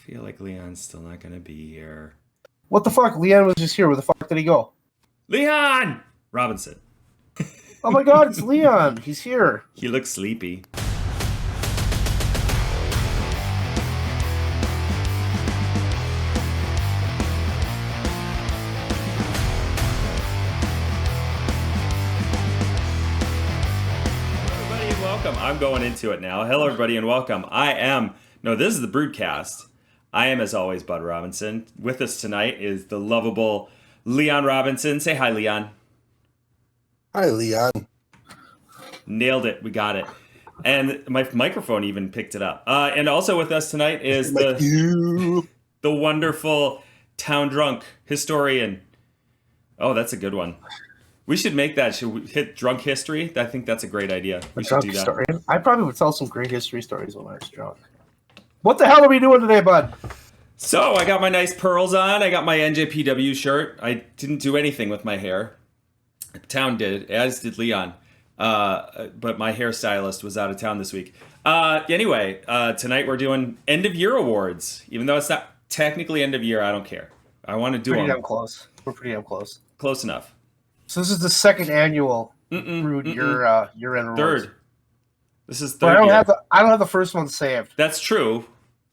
feel like Leon's still not going to be here. What the fuck? Leon was just here. Where the fuck did he go? Leon Robinson. Oh my god, it's Leon. He's here. He looks sleepy. Everybody, welcome. I'm going into it now. Hello, everybody, and welcome. This is the BREWDCAST. I am, as always, Bud Robinson. With us tonight is the lovable Leon Robinson. Say hi, Leon. Hi, Leon. Nailed it. We got it. And my microphone even picked it up. And also with us tonight is the wonderful town drunk historian. Oh, that's a good one. We should make that. Should we hit drunk history? I think that's a great idea. We should do that. Historian? I probably would tell some great history stories when I was drunk. What the hell are we doing today, bud? So I got my nice pearls on. I got my NJPW shirt. I didn't do anything with my hair. Town did, as did Leon. But my hairstylist was out of town this week. Anyway, tonight we're doing end of year awards. Even though it's not technically end of year, I don't care. I want to do them. Pretty damn close. We're pretty damn close. Close enough. So this is the second annual Brewed year-end awards. Third. This is third. I don't have the first one saved. That's true,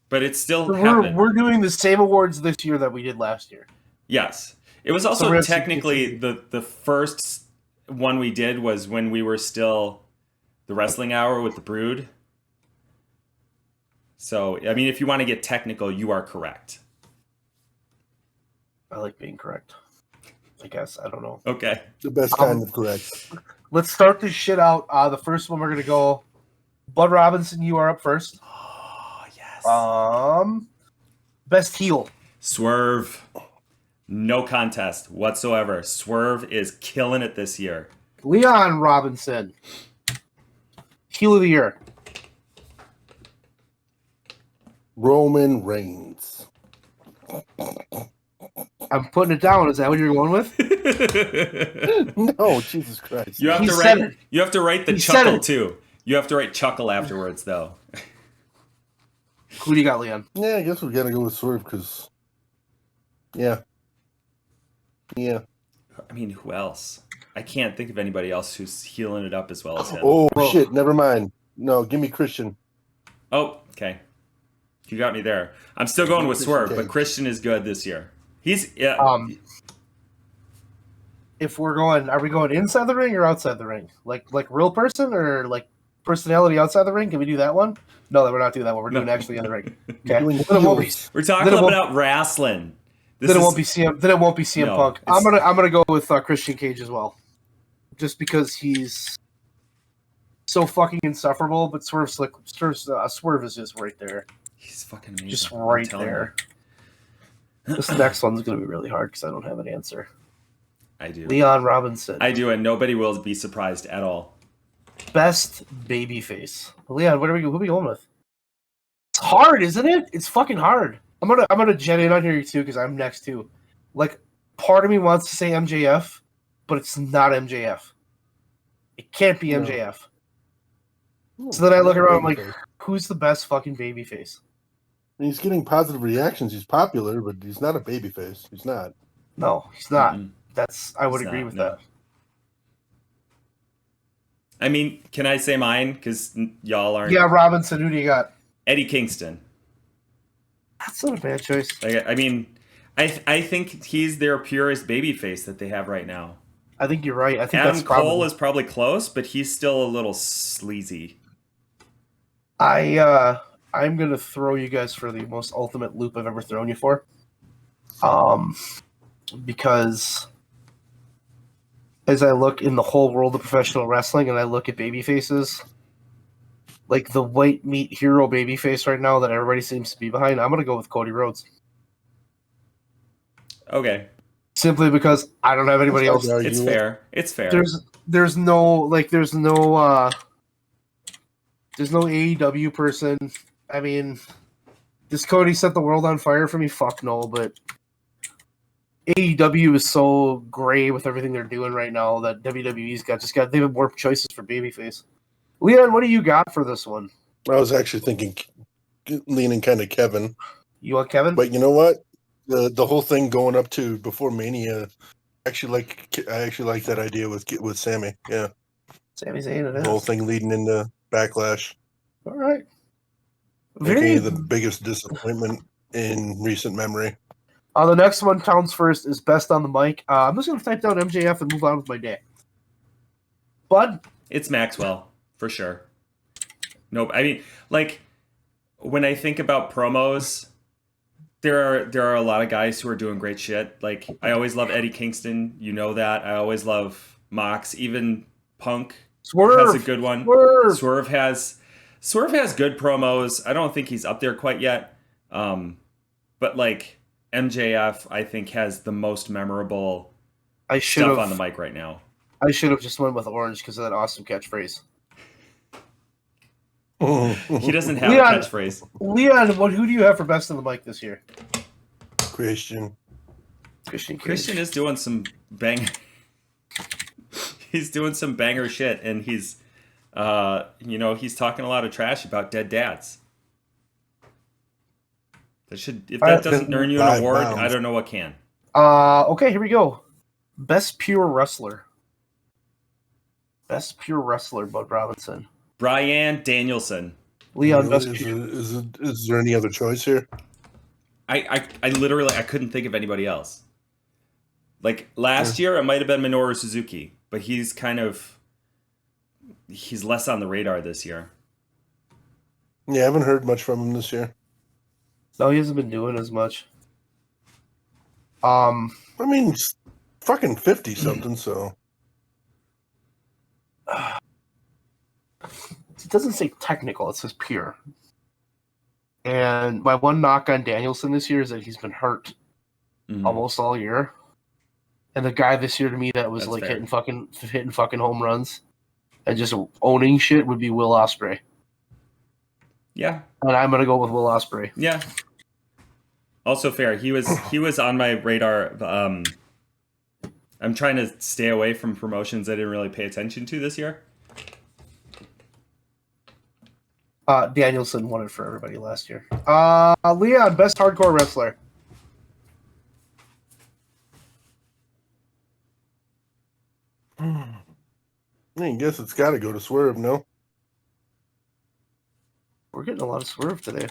but it's still happening. We're doing the same awards this year that we did last year. Yes. It was also technically the first one we did was when we were still the wrestling hour with the Brood. So, I mean, if you want to get technical, you are correct. I like being correct. I guess. I don't know. Okay. The best kind of correct. Let's start this shit out. The first one we're going to go, Bud Robinson, you are up first. Oh, yes. Best heel. Swerve. No contest whatsoever. Swerve is killing it this year. Leon Robinson. Heel of the year. Roman Reigns. I'm putting it down. Is that what you're going with? No, Jesus Christ. You have to write the chuckle too. You have to write chuckle afterwards though. Who do you got, Leon? Yeah, I guess we gotta go with Swerve because yeah. I mean, who else? I can't think of anybody else who's healing it up as well as him. Oh shit, never mind. No, give me Christian. Oh, okay. You got me there. I'm still going with Swerve, but Christian is good this year. He's If we're going, are we going inside the ring or outside the ring? Like real person or like personality outside the ring? Can we do that one? No, we're not doing that one. We're doing actually in the ring. Okay. We're talking about wrestling. Then it won't be CM Punk. I'm gonna go with Christian Cage as well, just because he's so fucking insufferable. But Swerve is just right there. He's fucking amazing. Just right there. This next one's gonna be really hard because I don't have an answer. I do. Leon Robinson. I do, and nobody will be surprised at all. Best babyface. Leon, who are we going with? It's hard, isn't it? It's fucking hard. I'm gonna jet in on here too because I'm next too. Like, part of me wants to say MJF, but it's not MJF. It can't be MJF. No. So then I look around like, who's the best fucking babyface? He's getting positive reactions. He's popular, but he's not a babyface. He's not. No, he's not. I would agree with that. I mean, can I say mine? Because y'all aren't. Yeah, Robinson. Who do you got? Eddie Kingston. That's not a bad choice. I mean, I think he's their purest babyface that they have right now. I think you're right. I think Adam Cole is probably close, but he's still a little sleazy. I'm gonna throw you guys for the most ultimate loop I've ever thrown you for. Because as I look in the whole world of professional wrestling and I look at baby faces, like the white meat hero baby face right now that everybody seems to be behind, I'm going to go with Cody Rhodes. Okay. Simply because I don't have anybody else. It's fair. It's fair. There's no AEW person. I mean, does Cody set the world on fire for me? Fuck no, but AEW is so gray with everything they're doing right now that WWE's they have more choices for babyface. Leon, what do you got for this one? I was actually thinking, leaning kind of Kevin. You want Kevin? But you know what? The whole thing going up to before Mania, I actually like that idea with Sammy. Yeah, Sami Zayn, it the whole is. thing leading into Backlash. All right. Aka the biggest disappointment in recent memory. The next one counts first is best on the mic. I'm just going to type down MJF and move on with my day. Bud? It's Maxwell, for sure. Nope. I mean, like, when I think about promos, there are a lot of guys who are doing great shit. Like, I always love Eddie Kingston. You know that. I always love Mox. Even Punk Swerve has a good one. Swerve has good promos. I don't think he's up there quite yet. But like MJF, I think has the most memorable stuff on the mic right now. I should have just went with Orange because of that awesome catchphrase. He doesn't have a catchphrase. Leon, who do you have for best on the mic this year? Christian is doing some he's doing some banger shit, and he's he's talking a lot of trash about dead dads. If that doesn't earn you an award, I don't know what can. Okay, here we go. Best pure wrestler. Best pure wrestler, Bud Robinson. Bryan Danielson. Leon, is there any other choice here? I literally couldn't think of anybody else. Like last year, it might have been Minoru Suzuki, but he's less on the radar this year. Yeah, I haven't heard much from him this year. No, he hasn't been doing as much. I mean, he's fucking 50 something, so. It doesn't say technical, it says pure. And my one knock on Danielson this year is that he's been hurt almost all year. And the guy this year to me that was That's like fair. hitting fucking home runs and just owning shit would be Will Ospreay. Yeah. And I'm gonna go with Will Ospreay. Yeah. Also fair. He was on my radar. I'm trying to stay away from promotions I didn't really pay attention to this year. Danielson won it for everybody last year. Leon, best hardcore wrestler. I guess it's got to go to Swerve, no? We're getting a lot of Swerve today.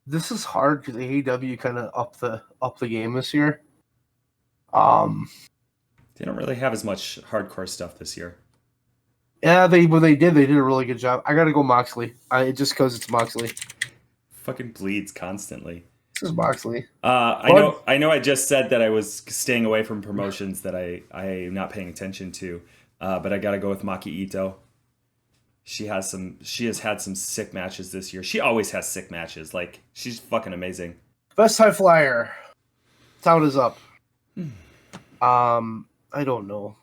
This is hard because AEW kind of up the game this year. They don't really have as much hardcore stuff this year. Yeah, they did a really good job. I gotta go Moxley. Just because it's Moxley. Fucking bleeds constantly. This is Moxley. I know. I just said that I was staying away from promotions that I am not paying attention to, but I gotta go with Maki Ito. She has had some sick matches this year. She always has sick matches. Like, she's fucking amazing. Best high flyer. Count is up. I don't know.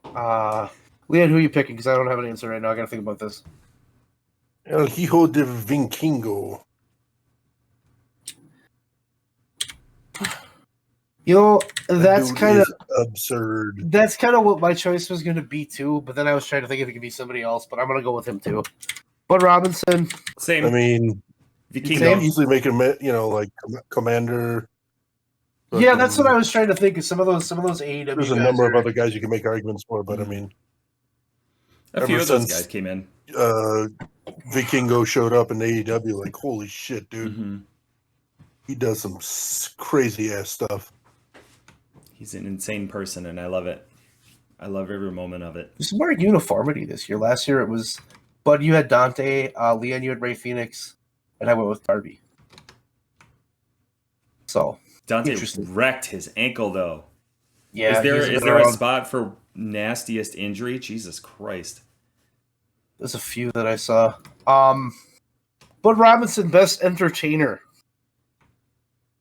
Leon, who are you picking? Because I don't have an answer right now. I gotta think about this. El Hijo de Vikingo. You know, that's kind of absurd. That's kind of what my choice was going to be too. But then I was trying to think if it could be somebody else. But I'm going to go with him too. But Robinson, same. I mean, Vikingo. You can easily make him, like Commander. Yeah, that's what I was trying to think of. Some of those AEW. There's a number of other guys you can make arguments for, but I mean, a few of those guys came in. Vikingo showed up in AEW, like, holy shit, dude. Mm-hmm. He does some crazy ass stuff. He's an insane person, and I love it. I love every moment of it. There's more uniformity this year. Last year it was, Bud, you had Dante, Leon, you had Ray Phoenix, and I went with Darby. So Dante wrecked his ankle, though. Yeah. Is there a spot for nastiest injury? Jesus Christ. There's a few that I saw. Bud Robinson, best entertainer.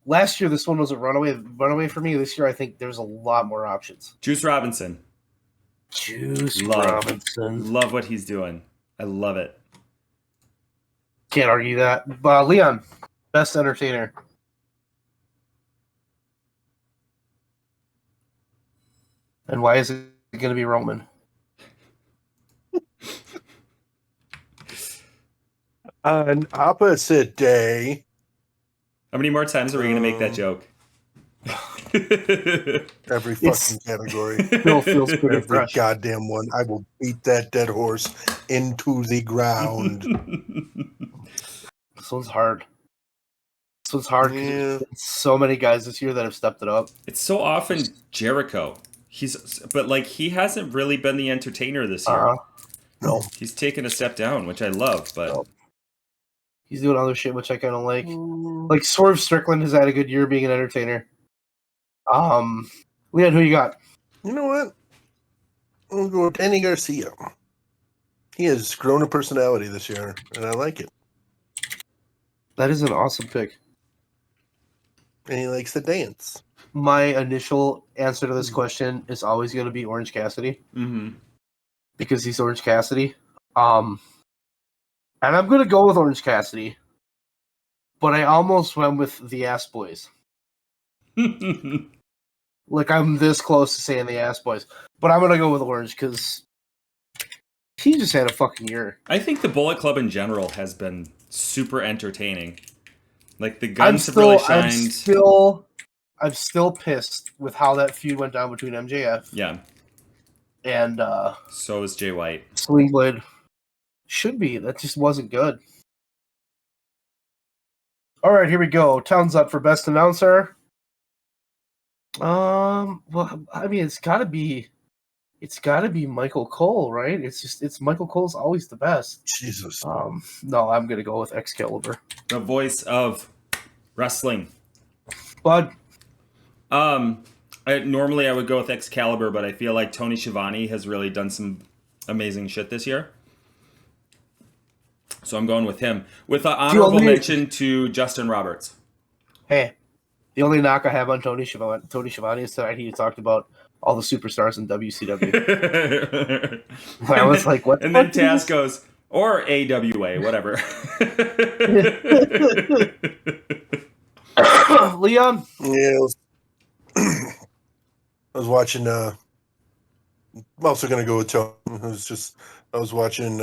Last year, this one was a runaway for me. This year, I think there's a lot more options. Juice Robinson. Robinson. Love what he's doing. I love it. Can't argue that. Leon, best entertainer. And why is it going to be Roman? On opposite day, How many more times are we going to make that joke? every It's- fucking category, Still feels pretty every fresh. goddamn one. I will beat that dead horse into the ground. This one's hard. This one's hard because Yeah. there's so many guys this year that have stepped it up. It's so often Jericho. But like he hasn't really been the entertainer this year. No, He's taken a step down, which I love, but No. he's doing other shit which I kind of like. Like Swerve Strickland has had a good year being an entertainer. Leon, who you got? You know what? I'll go with Danny Garcia. He has grown a personality this year, and I like it. That is an awesome pick. And he likes to dance. My initial answer to this question is always going to be Orange Cassidy because he's Orange Cassidy. And I'm going to go with Orange Cassidy, but I almost went with the Ass Boys. Like I'm this close to saying the Ass Boys, but I'm going to go with Orange because he just had a fucking year. I think the Bullet Club in general has been super entertaining. Like the guns have really shined. I'm still pissed with how that feud went down between MJF Yeah. and So is Jay White. Sling Blade. Should be. That just wasn't good. All right, here we go. Town's up for best announcer. Well, I mean, it's got to be Michael Cole, right? It's Michael Cole's always the best. Jesus. No, I'm gonna go with Excalibur. The voice of wrestling. Bud, Normally I would go with Excalibur, but I feel like Tony Schiavone has really done some amazing shit this year. So I'm going with him. With an honorable mention to Justin Roberts. hey, the only knock I have on Tony Schiavone is that he talked about all the superstars in WCW. I was like, what? And then Taz goes, or AWA, whatever. Leon? Yeah. I was watching. I'm also going to go with Tony. I was watching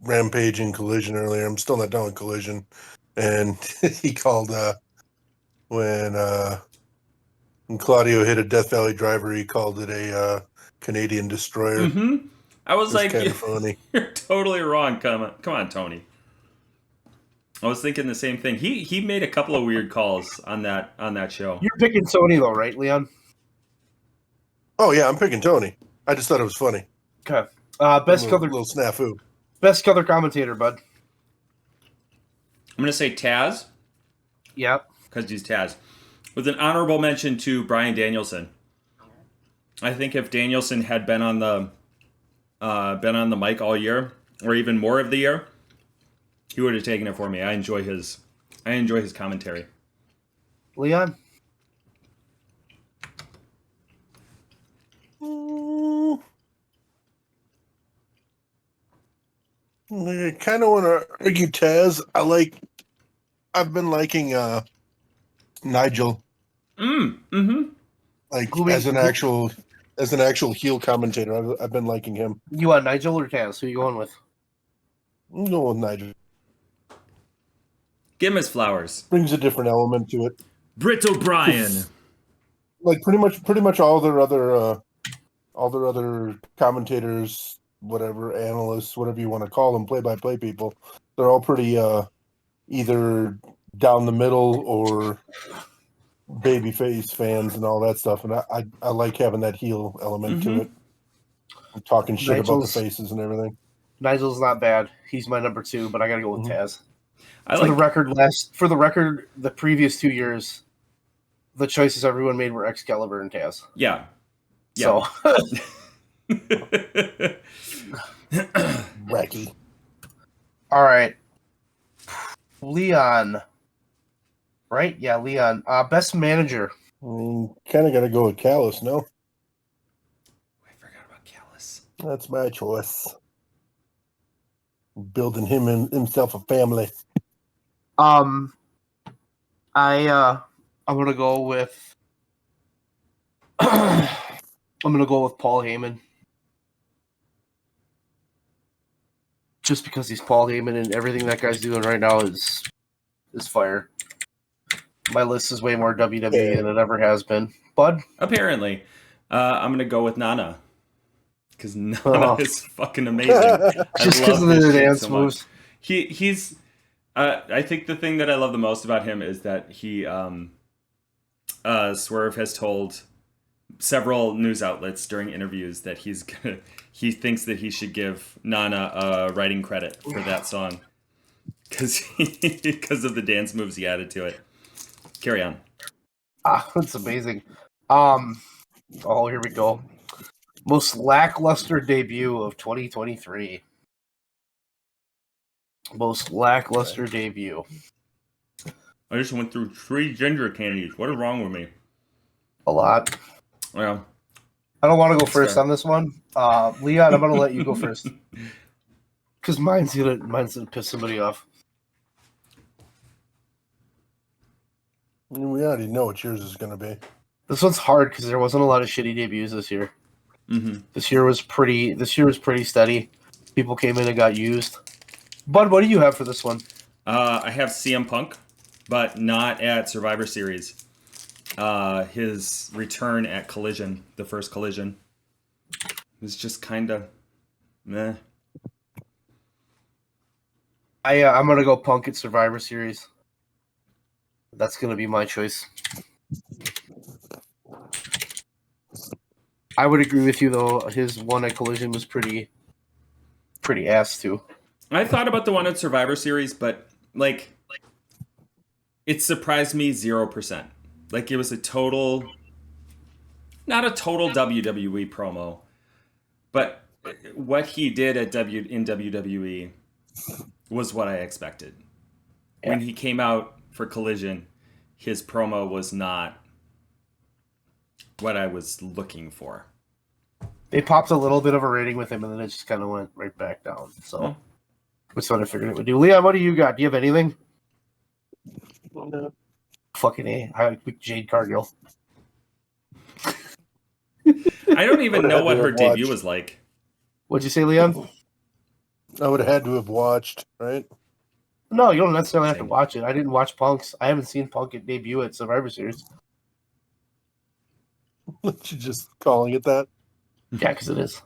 Rampage and Collision earlier. I'm still not done with Collision. And he called when Claudio hit a Death Valley driver, he called it a Canadian destroyer. Mm-hmm. I was like, kind of funny. You're totally wrong. Come on, Tony. I was thinking the same thing. He made a couple of weird calls on that show. You're picking Tony though, right, Leon? Oh yeah, I'm picking Tony. I just thought it was funny. Okay. Best little snafu. Best color commentator, bud. I'm gonna say Taz. Yep. Because he's Taz. With an honorable mention to Bryan Danielson. I think if Danielson had been on the mic all year, or even more of the year, he would have taken it for me. I enjoy his commentary. Leon? I kind of want to argue Taz. I've been liking Nigel. Like as an actual heel commentator, I've been liking him. You want Nigel or Taz? Who are you going with? I'm going with Nigel. Give him his flowers. Brings a different element to it. Britt O'Brien. Like pretty much all their other commentators, whatever, analysts, whatever you want to call them, play-by-play people, they're all pretty either down the middle or babyface fans and all that stuff. And I like having that heel element to it. I'm talking shit about the faces and everything. Nigel's not bad. He's my number 2, but I gotta go with Taz. For the record, the previous 2 years, the choices everyone made were Excalibur and Taz. Yeah. So wacky. All right. Leon. Right? Yeah, Leon. Best manager. Kind of got to go with Callis, no? I forgot about Callis. That's my choice. Building himself a family. I'm gonna go with Paul Heyman. just because he's Paul Heyman and everything that guy's doing right now is fire. My list is way more WWE than it ever has been. Bud? Apparently. I'm going to go with Nana. Because Nana is fucking amazing. Just because of the dance moves. He's... I think the thing that I love the most about him is that he... Swerve has told several news outlets during interviews that he thinks that he should give Nana a writing credit for that song. Because of the dance moves he added to it. Carry on. That's amazing. Here we go. Most lackluster debut of 2023. Most lackluster debut. I just went through 3 ginger candies. What is wrong with me? A lot. Well, I don't want to go first on this one. Leon, I'm going to let you go first. Because mine's gonna piss somebody off. We already know what yours is going to be. This one's hard because there wasn't a lot of shitty debuts this year. mm-hmm. This year was pretty steady. People came in and got used. Bud, what do you have for this one? I have CM Punk, but not at Survivor Series. His return at Collision, the first Collision, was just kind of meh. I'm gonna go Punk at Survivor Series. That's gonna be my choice. I would agree with you though. His one at Collision was pretty ass too. I thought about the one at Survivor Series, but like it surprised me 0%. Like it was not a total WWE promo, but what he did in WWE was what I expected. Yeah. When he came out for Collision, his promo was not what I was looking for. They popped a little bit of a rating with him, and then it just kind of went right back down. So that's what I figured it would do. Leon, what do you got? Do you have anything? No. Fucking A. I like Jade Cargill. I don't even know what her debut was like. What'd you say, Leon? I would have had to have watched, right? No, you don't necessarily have to watch it. I didn't watch Punk's. I haven't seen Punk at debut at Survivor Series. You're just calling it that? Yeah, because it is.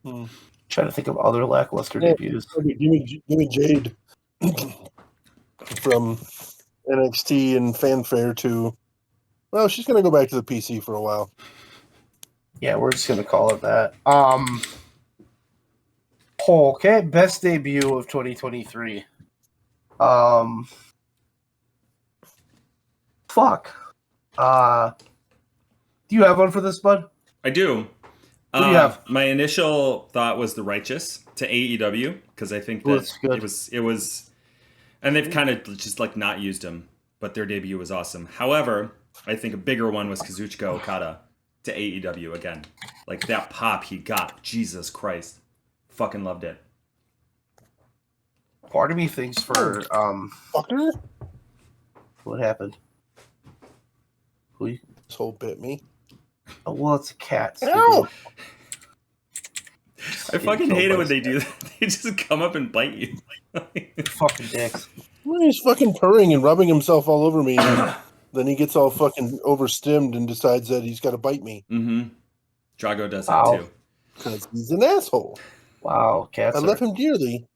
Trying to think of other lackluster debuts. Give me Jade from NXT and Fanfare to... Well, she's going to go back to the PC for a while. Yeah, we're just going to call it that. Okay, best debut of 2023. Fuck. Do you have one for this, bud? I do. What do you have? My initial thought was The Righteous to AEW because I think that it was, and they've kind of just like not used him, but their debut was awesome. However, I think a bigger one was Kazuchika Okada to AEW again. Like that pop he got, Jesus Christ. Fucking loved it. Part of me thinks for Fucker? What happened? This whole bit me. Oh well, it's a cat. Ow! I fucking hate it when they do that. They just come up and bite you. Fucking dicks. He's fucking purring and rubbing himself all over me. And then he gets all fucking overstimmed and decides that he's got to bite me. Mm-hmm. Drago does that too. Because he's an asshole. Wow, cats. I love him dearly.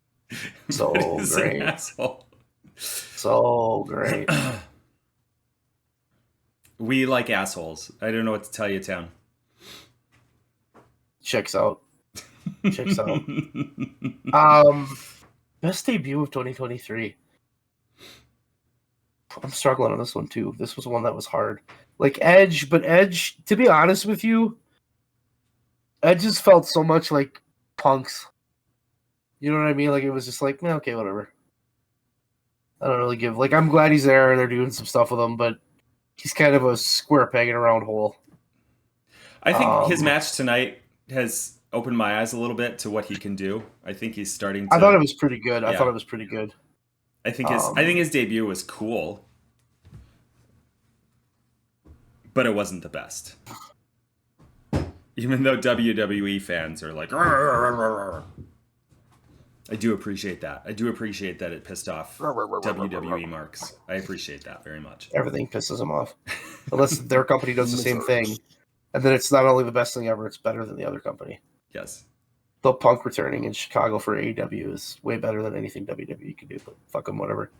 So great. An asshole. So great. We like assholes. I don't know what to tell you, Town. Checks out. Checks out. Best debut of 2023. I'm struggling on this one too. This was one that was hard. Like Edge, but Edge, to be honest with you, Edge just felt so much like Punk's. You know what I mean? Like it was just like, okay, whatever. I don't really give. Like I'm glad he's there and they're doing some stuff with him, but he's kind of a square peg in a round hole. I think his match tonight has opened my eyes a little bit to what he can do. I think he's starting to... I thought it was pretty good. Yeah. I thought it was pretty good. I think his debut was cool, but it wasn't the best. Even though WWE fans are like, "Rrr, rrr, rrr." I do appreciate that. I do appreciate that it pissed off WWE marks. I appreciate that very much. Everything pisses them off. Unless their company does the same thing. And then it's not only the best thing ever, it's better than the other company. Yes. The Punk returning in Chicago for AEW is way better than anything WWE can do, but fuck them, whatever.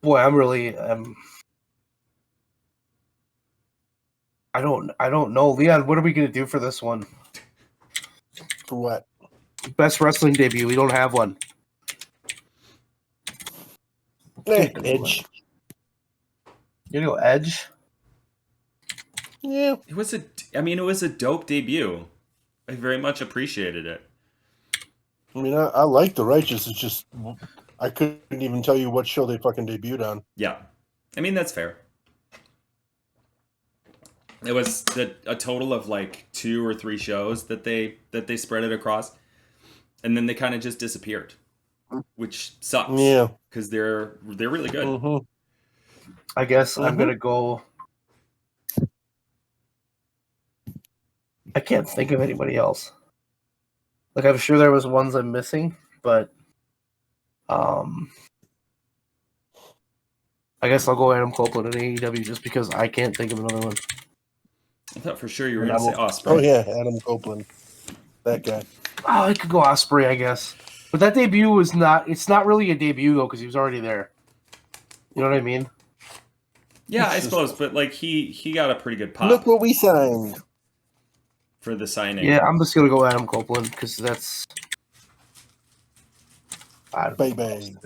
Boy, I'm really I don't know. Leon, what are we gonna do for this one? For what? Best wrestling debut. We don't have one. Edge. You gonna go Edge? Yeah. It was a dope debut. I very much appreciated it. I mean, I like the Righteous. It's just I couldn't even tell you what show they fucking debuted on. Yeah. I mean, that's fair. It was a total of like 2 or 3 shows that they spread it across, and then they kind of just disappeared, which sucks. Yeah, because they're really good. Mm-hmm. I guess I'm gonna go. I can't think of anybody else. Like, I'm sure there was ones I'm missing, but I guess I'll go Adam Copeland in AEW just because I can't think of another one. I thought for sure you were going to say Osprey. Oh yeah, Adam Copeland, that guy. Oh, I could go Osprey, I guess. But that debut was not. It's not really a debut though, because he was already there. You know what I mean? Yeah, I suppose, but like he got a pretty good pop. Look what we signed for the signing. Yeah, I'm just gonna go Adam Copeland because that's. Bang bang.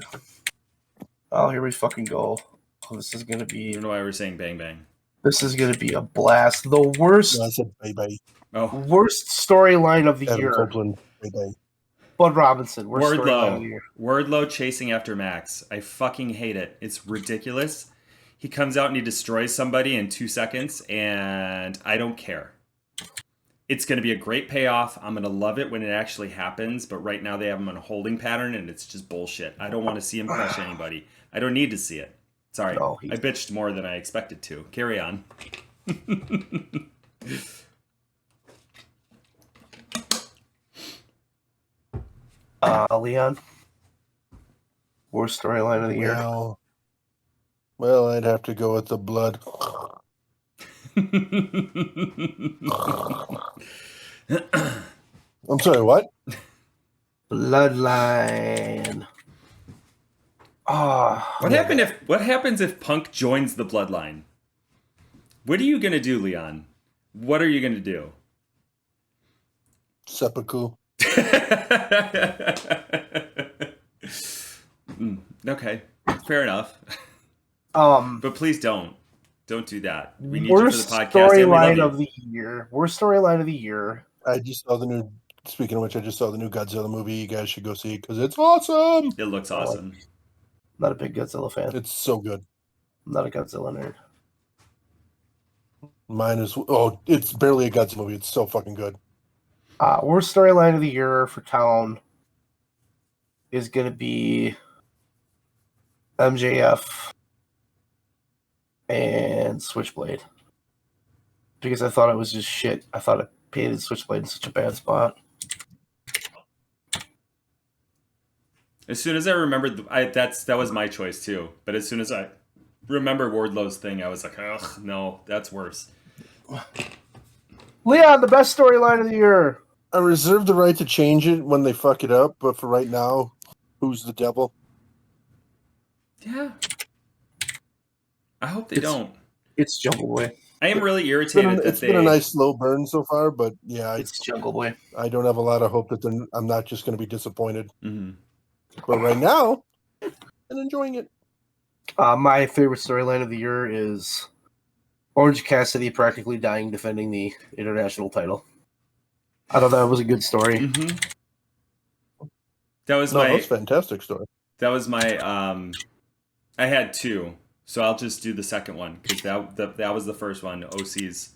Oh, here we fucking go. Oh, this is gonna be. I don't know why we're saying bang bang. This is gonna be a blast. The worst. No, I said bang bang. Oh, worst storyline of the Adam year. Copeland, bang bang. Bud Robinson. Worst storyline of the year. Wardlow chasing after Max. I fucking hate it. It's ridiculous. He comes out and he destroys somebody in 2 seconds, and I don't care. It's going to be a great payoff. I'm going to love it when it actually happens, but right now they have him on a holding pattern, and it's just bullshit. I don't want to see him crush anybody. I don't need to see it. Sorry, No, I bitched more than I expected to. Carry on. Leon. Worst storyline of the year. Well, I'd have to go with the blood. I'm sorry, what? Bloodline. What happens if Punk joins the Bloodline? What are you gonna do, Leon? What are you gonna do? Seppuku. Okay, fair enough. But please don't do that. We need you for the podcast. Storyline of the year. Worst storyline of the year. I just saw the new. Speaking of which, I just saw the new Godzilla movie. You guys should go see it because it's awesome. It looks awesome. Not a big Godzilla fan. It's so good. I'm not a Godzilla nerd. Mine is. Oh, it's barely a Godzilla movie. It's so fucking good. Worst storyline of the year for Town is going to be MJF and Switchblade. Because I thought it was just shit. I thought it painted Switchblade in such a bad spot. As soon as I remembered, that was my choice too. But as soon as I remember Wardlow's thing, I was like, ugh, no, that's worse. Leon, the best storyline of the year. I reserve the right to change it when they fuck it up, but for right now, who's the devil? Yeah. I hope they don't. It's Jungle Boy. I am really irritated It's been a nice slow burn so far, but yeah. It's Jungle Boy. I don't have a lot of hope that I'm not just going to be disappointed. Mm-hmm. But right now, I'm enjoying it. My favorite storyline of the year is Orange Cassidy practically dying defending the international title. I thought that was a good story. Mm-hmm. That was a fantastic story. That was my. I had 2, so I'll just do the second one because that was the first one. OC's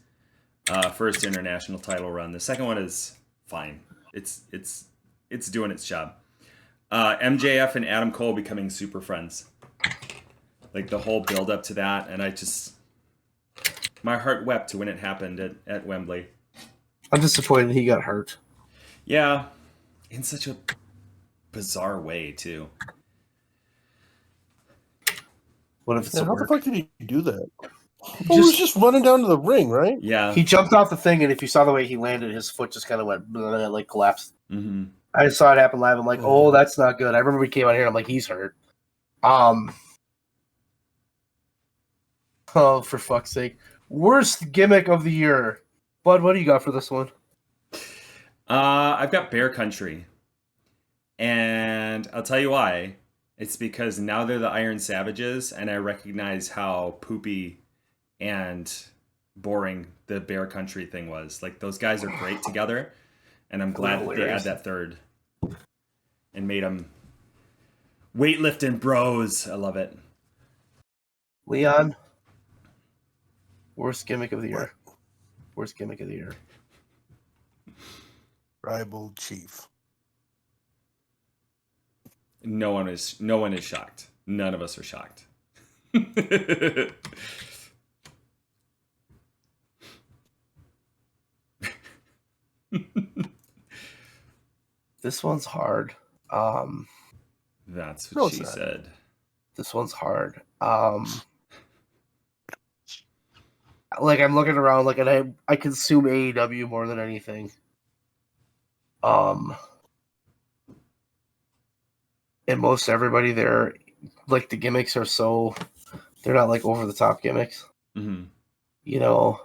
first international title run. The second one is fine. It's doing its job. MJF and Adam Cole becoming super friends. Like the whole build up to that, and my heart wept when it happened at Wembley. I'm disappointed he got hurt. Yeah, in such a bizarre way too. What if it's Yeah, a how the work? fuck did he do that? He He was just running down to the ring, right? Yeah. he jumped off the thing, and if you saw the way he landed, his foot just kind of went like collapsed. Mm-hmm. I saw it happen live. I'm like, oh, that's not good. I remember we came out here. And I'm like, he's hurt. Oh, for fuck's sake! Worst gimmick of the year, Bud. What do you got for this one? I've got Bear Country, and I'll tell you why. It's because now they're the Iron Savages, and I recognize how poopy and boring the Bear Country thing was. Like, those guys are great together, and I'm glad that they had that third and made them weightlifting bros. I love it. Leon, worst gimmick of the year. Worst gimmick of the year. Tribal chief. No one is shocked. None of us are shocked. This one's hard. That's No, what it's she not. said. This one's hard. Like, I'm looking around, like, and I consume AEW more than anything. And most everybody there, like, the gimmicks are so, they're not like over the top gimmicks. Mm-hmm. You know,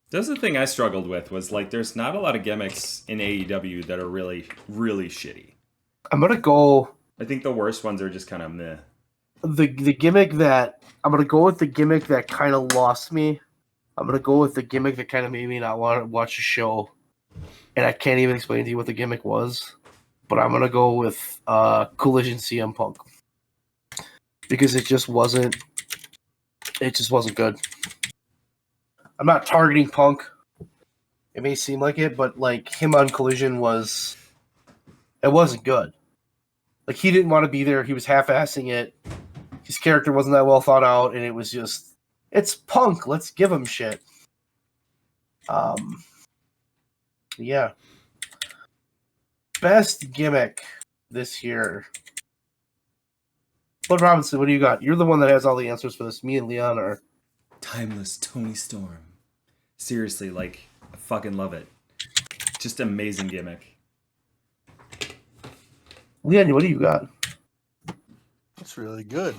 That's the thing I struggled with, was like, there's not a lot of gimmicks in AEW that are really, really shitty. I'm gonna go. I think the worst ones are just kind of meh. The gimmick that I'm gonna go with, the gimmick that kind of lost me. I'm gonna go with the gimmick that kind of made me not want to watch a show, and I can't even explain to you what the gimmick was. But I'm gonna go with Collision CM Punk, because it just wasn't good. I'm not targeting Punk. It may seem like it, but like, him on Collision it wasn't good. Like, he didn't want to be there. He was half-assing it. His character wasn't that well thought out, and it was just, it's Punk. Let's give him shit. Yeah. Best gimmick this year. Bud Robinson, what do you got? You're the one that has all the answers for this. Me and Leon are. Timeless Tony Storm. Seriously, like, I fucking love it. Just amazing gimmick. Leon, what do you got? That's really good.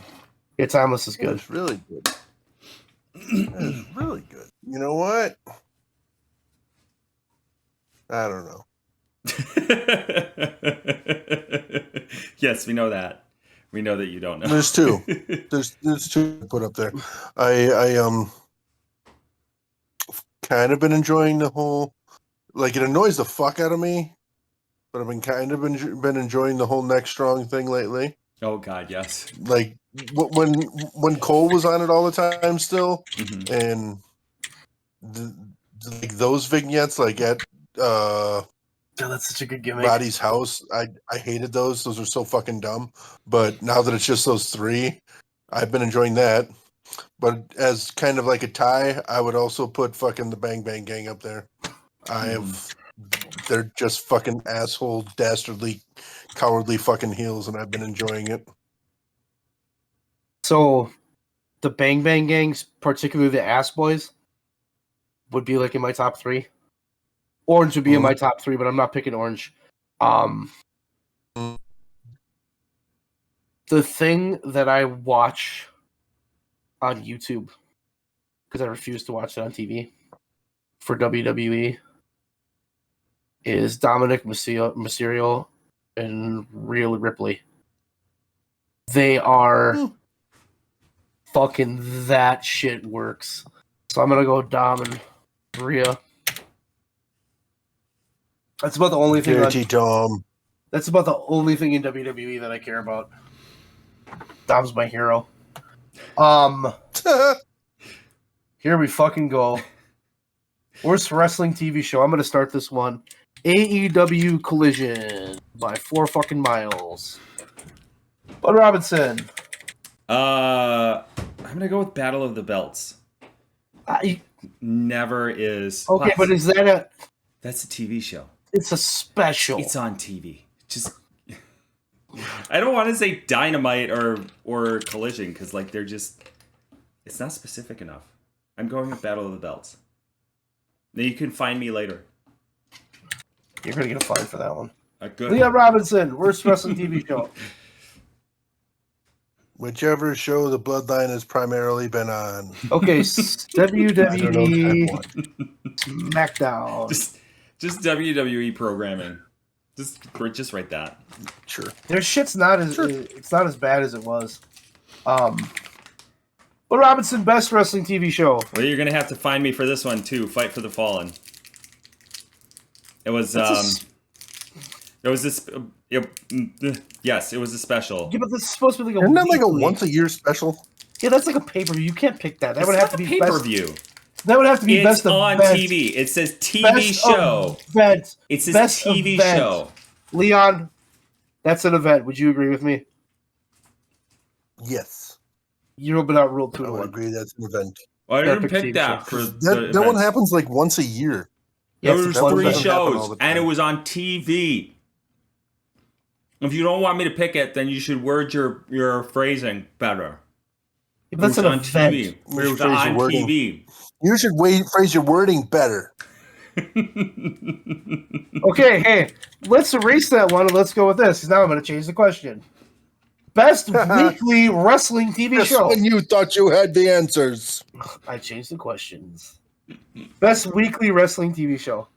Yeah, Timeless is good. It's really good. It's really good. You know what? I don't know. Yes, we know that. We know that you don't know. There's two. There's two to put up there. I kind of been enjoying the whole, like, it annoys the fuck out of me, but I've been kind of been enjoying the whole Neck Strong thing lately. Oh God, yes. Like, when Cole was on it all the time still, Mm-hmm. and like those vignettes, like at God, that's such a good gimmick. Roddy's house, I hated those. Those are so fucking dumb. But now that it's just those three, I've been enjoying that. But as kind of like a tie, I would also put fucking the Bang Bang Gang up there. They're just fucking asshole, dastardly, cowardly fucking heels, and I've been enjoying it. So, the Bang Bang Gangs, particularly the Ass Boys, would be like in my top three. Orange would be in my top three, but I'm not picking Orange. The thing that I watch on YouTube, because I refuse to watch it on TV, for WWE, is Dominic Mysterio and Rhea Ripley. They are fucking, that shit works. So I'm gonna go Dom and Rhea. That's about the only thing. Dom. That's about the only thing in WWE that I care about. Dom's my hero. Here we fucking go. Worst wrestling TV show. I'm gonna start this one. AEW Collision by 4 fucking miles. Bud Robinson. I'm gonna go with Battle of the Belts. never is. Okay, but is that that's a TV show. It's a special. It's on TV. Just I don't want to say Dynamite or Collision because like they're just it's not specific enough. I'm going with Battle of the Belts. Now you can find me later. You're gonna get a fine for that one. A good Leah Robinson, worst wrestling TV show. Whichever show the Bloodline has primarily been on. Okay, I don't know WWE type one. SmackDown. Just WWE programming. Just write that. Sure. Their shit's not as it's not as bad as it was. But Robinson, best wrestling TV show. Well, you're gonna have to find me for this one too. Fight for the Fallen. It was it was this. Yes, it was a special. Yeah, but this is supposed to be like Isn't that like a once a year special? Yeah, that's like a pay-per-view. You can't pick that. That It's would not have to be pay-per-view. That would have to be It's best on event. TV. It says TV Best show. Event. It says Best TV event. show. Leon, that's an event. Would you agree with me? Yes. You've been outruled I would 2-1. agree that's an event. Well, I didn't Epic pick TV that show. for That one events. happens like once a year. Yeah, There it's was a fun three event. doesn't happen all shows, the and it time. was on TV. If you don't want me to pick it, then you should word your phrasing better. Yeah, but that's It an was on event. TV. It You should was phrase your on wording. TV. You should phrase your wording better. Okay, hey, let's erase that one and let's go with this. Because now I'm going to change the question. Best weekly wrestling TV Just show. when you thought you had the answers. I changed the questions. Best weekly wrestling TV show.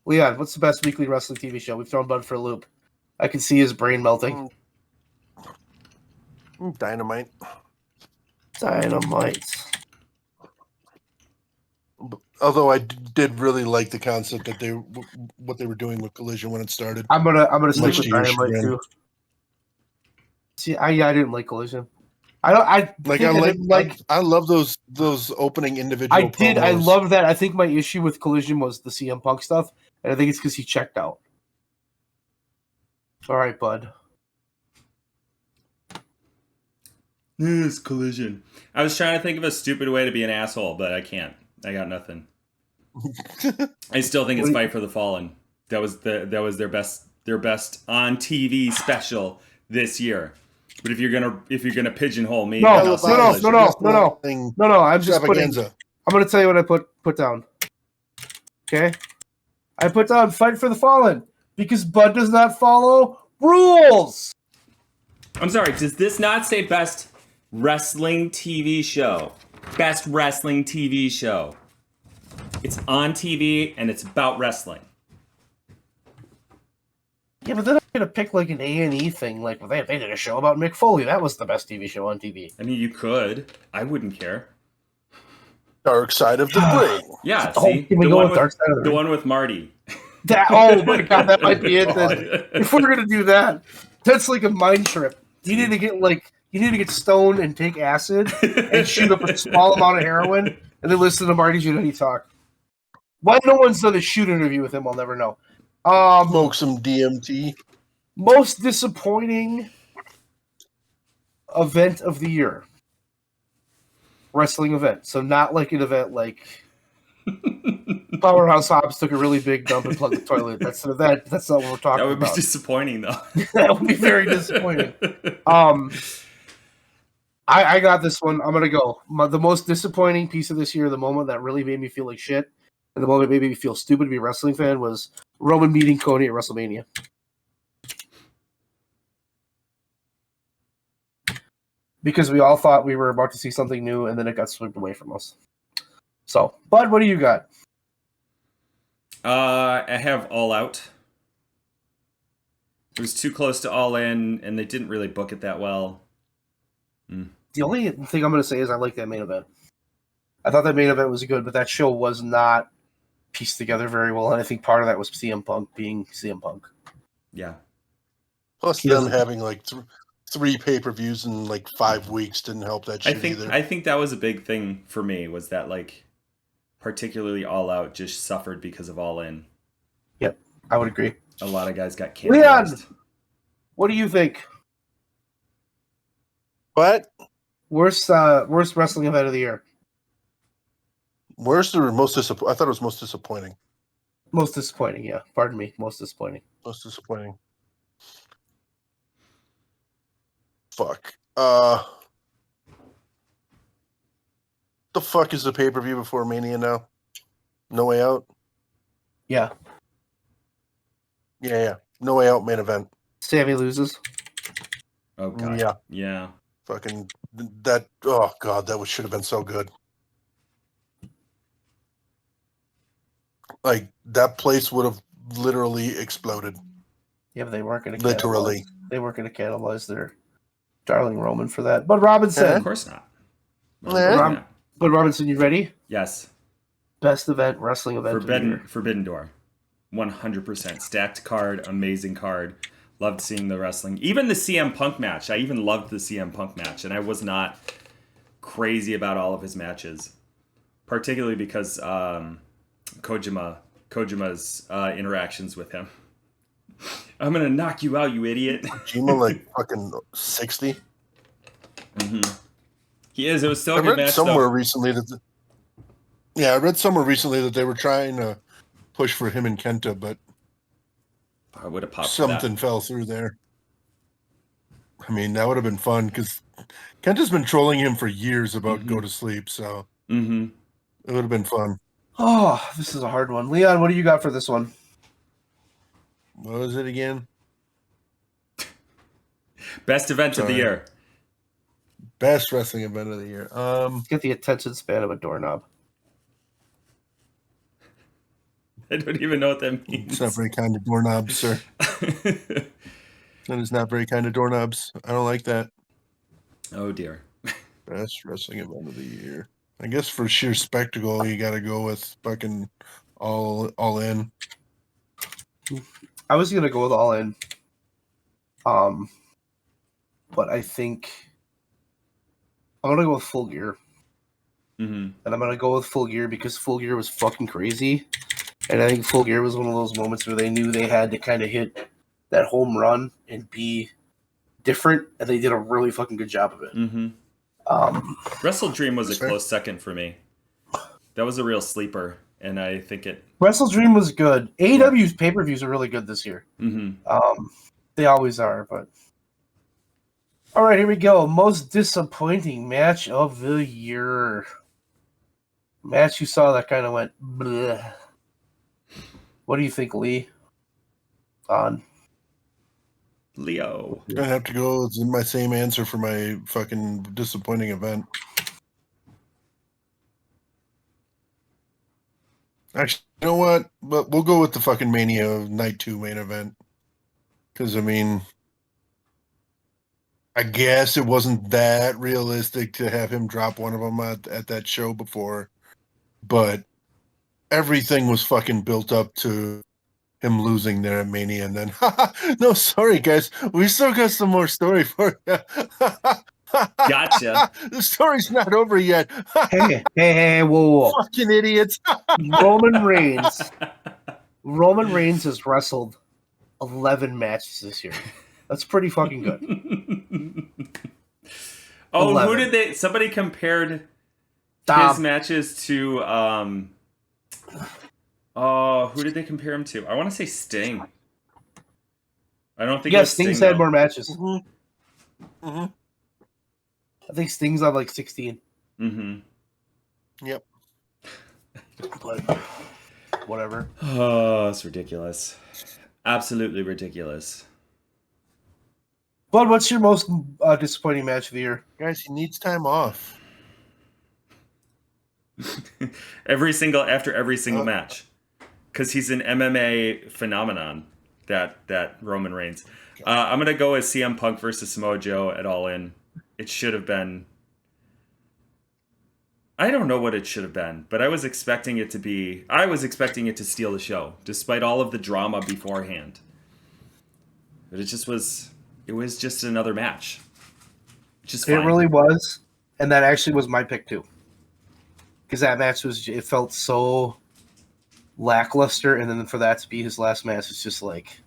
Leon, what's the best weekly wrestling TV show? We've thrown Bud for a loop. I can see his brain melting. Dynamite. Dynamite. Although I did really like the concept that what they were doing with Collision when it started. I'm gonna stick Much with to your Dynamite chagrin. too. See, I didn't like Collision. I didn't like. I love those opening individual. I did. I promos. love that. I think my issue with Collision was the CM Punk stuff, and I think it's because he checked out. All right, Bud. This Collision. I was trying to think of a stupid way to be an asshole, but I can't. I got nothing. I still think it's Fight for the Fallen. That was their best on TV special this year. But if you're gonna pigeonhole me, No. then I'll say Collision. No. I'm just putting. Extravaganza. I'm going to tell you what I put down. Okay, I put down Fight for the Fallen because Bud does not follow rules. I'm sorry. Does this not say best wrestling TV show? Best wrestling TV show. It's on TV and it's about wrestling. Yeah, but then I'm going to pick like an A&E thing. Like they did a show about Mick Foley. That was the best TV show on TV. I mean, you could. I wouldn't care. Dark Side of the Brain. Yeah, Oh, see, can we go with Dark Side of the the Ring? one with Marty. Oh my god, that might be it. Then. If we're gonna do that, that's like a mind trip. You need to get stoned and take acid and shoot up a small amount of heroin and then listen to Marty Jannetty talk. Why no one's done a shoot interview with him, I'll never know. Smoke some DMT. Most disappointing event of the year. Wrestling event. So not like an event like Powerhouse Hobbs took a really big dump and plugged the toilet. That's an event. That's not what we're talking That would be about. disappointing, though. That would be very disappointing. I got this one. I'm gonna go. The most disappointing piece of this year, the moment that really made me feel like shit, and the moment that made me feel stupid to be a wrestling fan, was Roman meeting Cody at WrestleMania. Because we all thought we were about to see something new, and then it got swept away from us. So, Bud, what do you got? I have All Out. It was too close to All In, and they didn't really book it that well. The only thing I'm going to say is I like that main event. I thought that main event was good, but that show was not pieced together very well, and I think part of that was CM Punk being CM Punk. Yeah. Plus them having like three pay-per-views in like 5 weeks didn't help that shit either. I think that was a big thing for me, was that like particularly All Out just suffered because of All In. Yep, I would agree. A lot of guys got Leon! canceled. What do you think? What? Worst wrestling event of the year. Worst or most disappointing? I thought it was most disappointing. Most disappointing, yeah. Pardon me. Most disappointing. Most disappointing. Fuck. The fuck is the pay-per-view before Mania now? No Way Out? Yeah. Yeah. No Way Out main event. Sammy loses. Oh god. Yeah. Yeah. Fucking that. Oh god, that should have been so good. Like that place would have literally exploded. Yeah, but they weren't going to Literally. They weren't going to cannibalize their darling Roman for that. But Robinson. Of course not. Yeah. But Robinson, you ready? Yes. Best event, wrestling event. Forbidden Door. 100%. Stacked card, amazing card. Loved seeing the wrestling. Even the CM Punk match. I even loved the CM Punk match, and I was not crazy about all of his matches. Particularly because Kojima's interactions with him. I'm gonna knock you out, you idiot. Kojima like fucking 60. Mm-hmm. He is. It was still a I good read match. somewhere recently that. I read somewhere recently that they were trying to push for him and Kenta, but I would have popped something fell through there. I mean, that would have been fun because Kenta's been trolling him for years about go to sleep, so it would have been fun. Oh, this is a hard one. Leon, what do you got for this one? What was it again? Best event of the year. Best wrestling event of the year. Get the attention span of a doorknob. I don't even know what that means. It's not very kind of doorknobs, sir. That is not very kind of doorknobs. I don't like that. Oh dear. Best wrestling event of the year. I guess for sheer spectacle, you got to go with fucking all in. I was gonna go with All In. But I think I'm gonna go with Full Gear. Mm-hmm. And I'm gonna go with Full Gear because Full Gear was fucking crazy. And I think Full Gear was one of those moments where they knew they had to kind of hit that home run and be different, and they did a really fucking good job of it. Mm-hmm. Wrestle Dream was a close second for me. That was a real sleeper, and I think it. Wrestle Dream was good. AEW's pay-per-views are really good this year. Mm-hmm. They always are, but. All right, here we go. Most disappointing match of the year. Match you saw that kind of went bleh. What do you think, Lee? On Leo. I have to go with my same answer for my fucking disappointing event. Actually, you know what? But we'll go with the fucking Mania Night 2 main event. Because, I mean, I guess it wasn't that realistic to have him drop one of them at that show before. But everything was fucking built up to him losing there at Mania. And then, no, sorry, guys. We still got some more story for you. Gotcha. The story's not over yet. hey, whoa. Fucking idiots. Roman Reigns has wrestled 11 matches this year. That's pretty fucking good. Oh, 11. who did they? Somebody compared his matches to. Oh, who did they compare him to? I want to say Sting. I don't think. Yeah, Sting's had more matches. Mm-hmm. Mm-hmm. I think Sting's on like 16. Mm-hmm. Yep. But whatever. Oh, it's ridiculous. Absolutely ridiculous. Bud, what's your most disappointing match of the year? Guys, he needs time off. After every single match. Because he's an MMA phenomenon, that Roman Reigns. I'm going to go with CM Punk versus Samoa Joe at All In. It should have been... I don't know what it should have been, but I was expecting it to steal the show, despite all of the drama beforehand. But it was just another match. Just fine. It really was, and that actually was my pick too. Because that match it felt so lackluster, and then for that to be his last match, it's just like...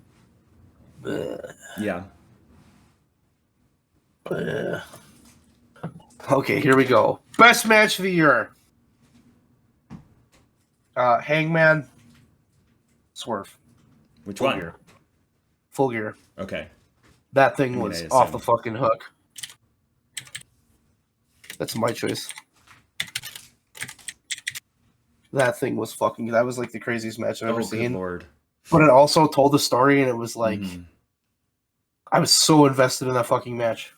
Bleh. Yeah. Okay, here we go. Best match of the year. Hangman, Swerve. Which Full one? Gear. Full Gear. Okay. That thing I was assume. off the fucking hook. That's my choice. That thing was fucking. That was like the craziest match I've ever Good seen. Lord. But it also told the story, and it was like Mhm. I was so invested in that fucking match.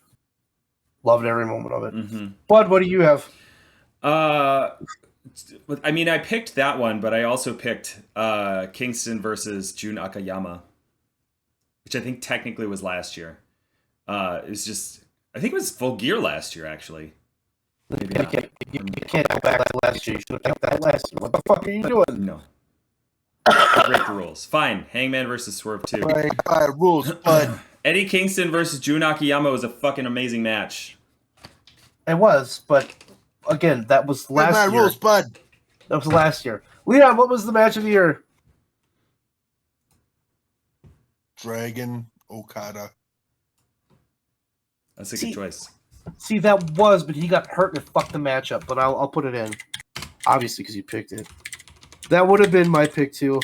Loved every moment of it. Mhm. Bud, what do you have? I mean, I picked that one, but I also picked Kingston versus Jun Akayama, which I think technically was last year. It was just, I think it was Full Gear last year, actually. Maybe not. You can't go back to last year. You should have picked that last year. What the fuck are you doing? No. Break the rules. Fine. Hangman versus Swerve 2. By rules, bud. Eddie Kingston versus Jun Akiyama was a fucking amazing match. It was, but again, that was last By year. rules, bud. That was last year. Leon, what was the match of the year? Dragon Okada. That's a good choice. See, that was, but he got hurt and it fucked the match up. But I'll put it in, obviously, because you picked it. That would have been my pick too.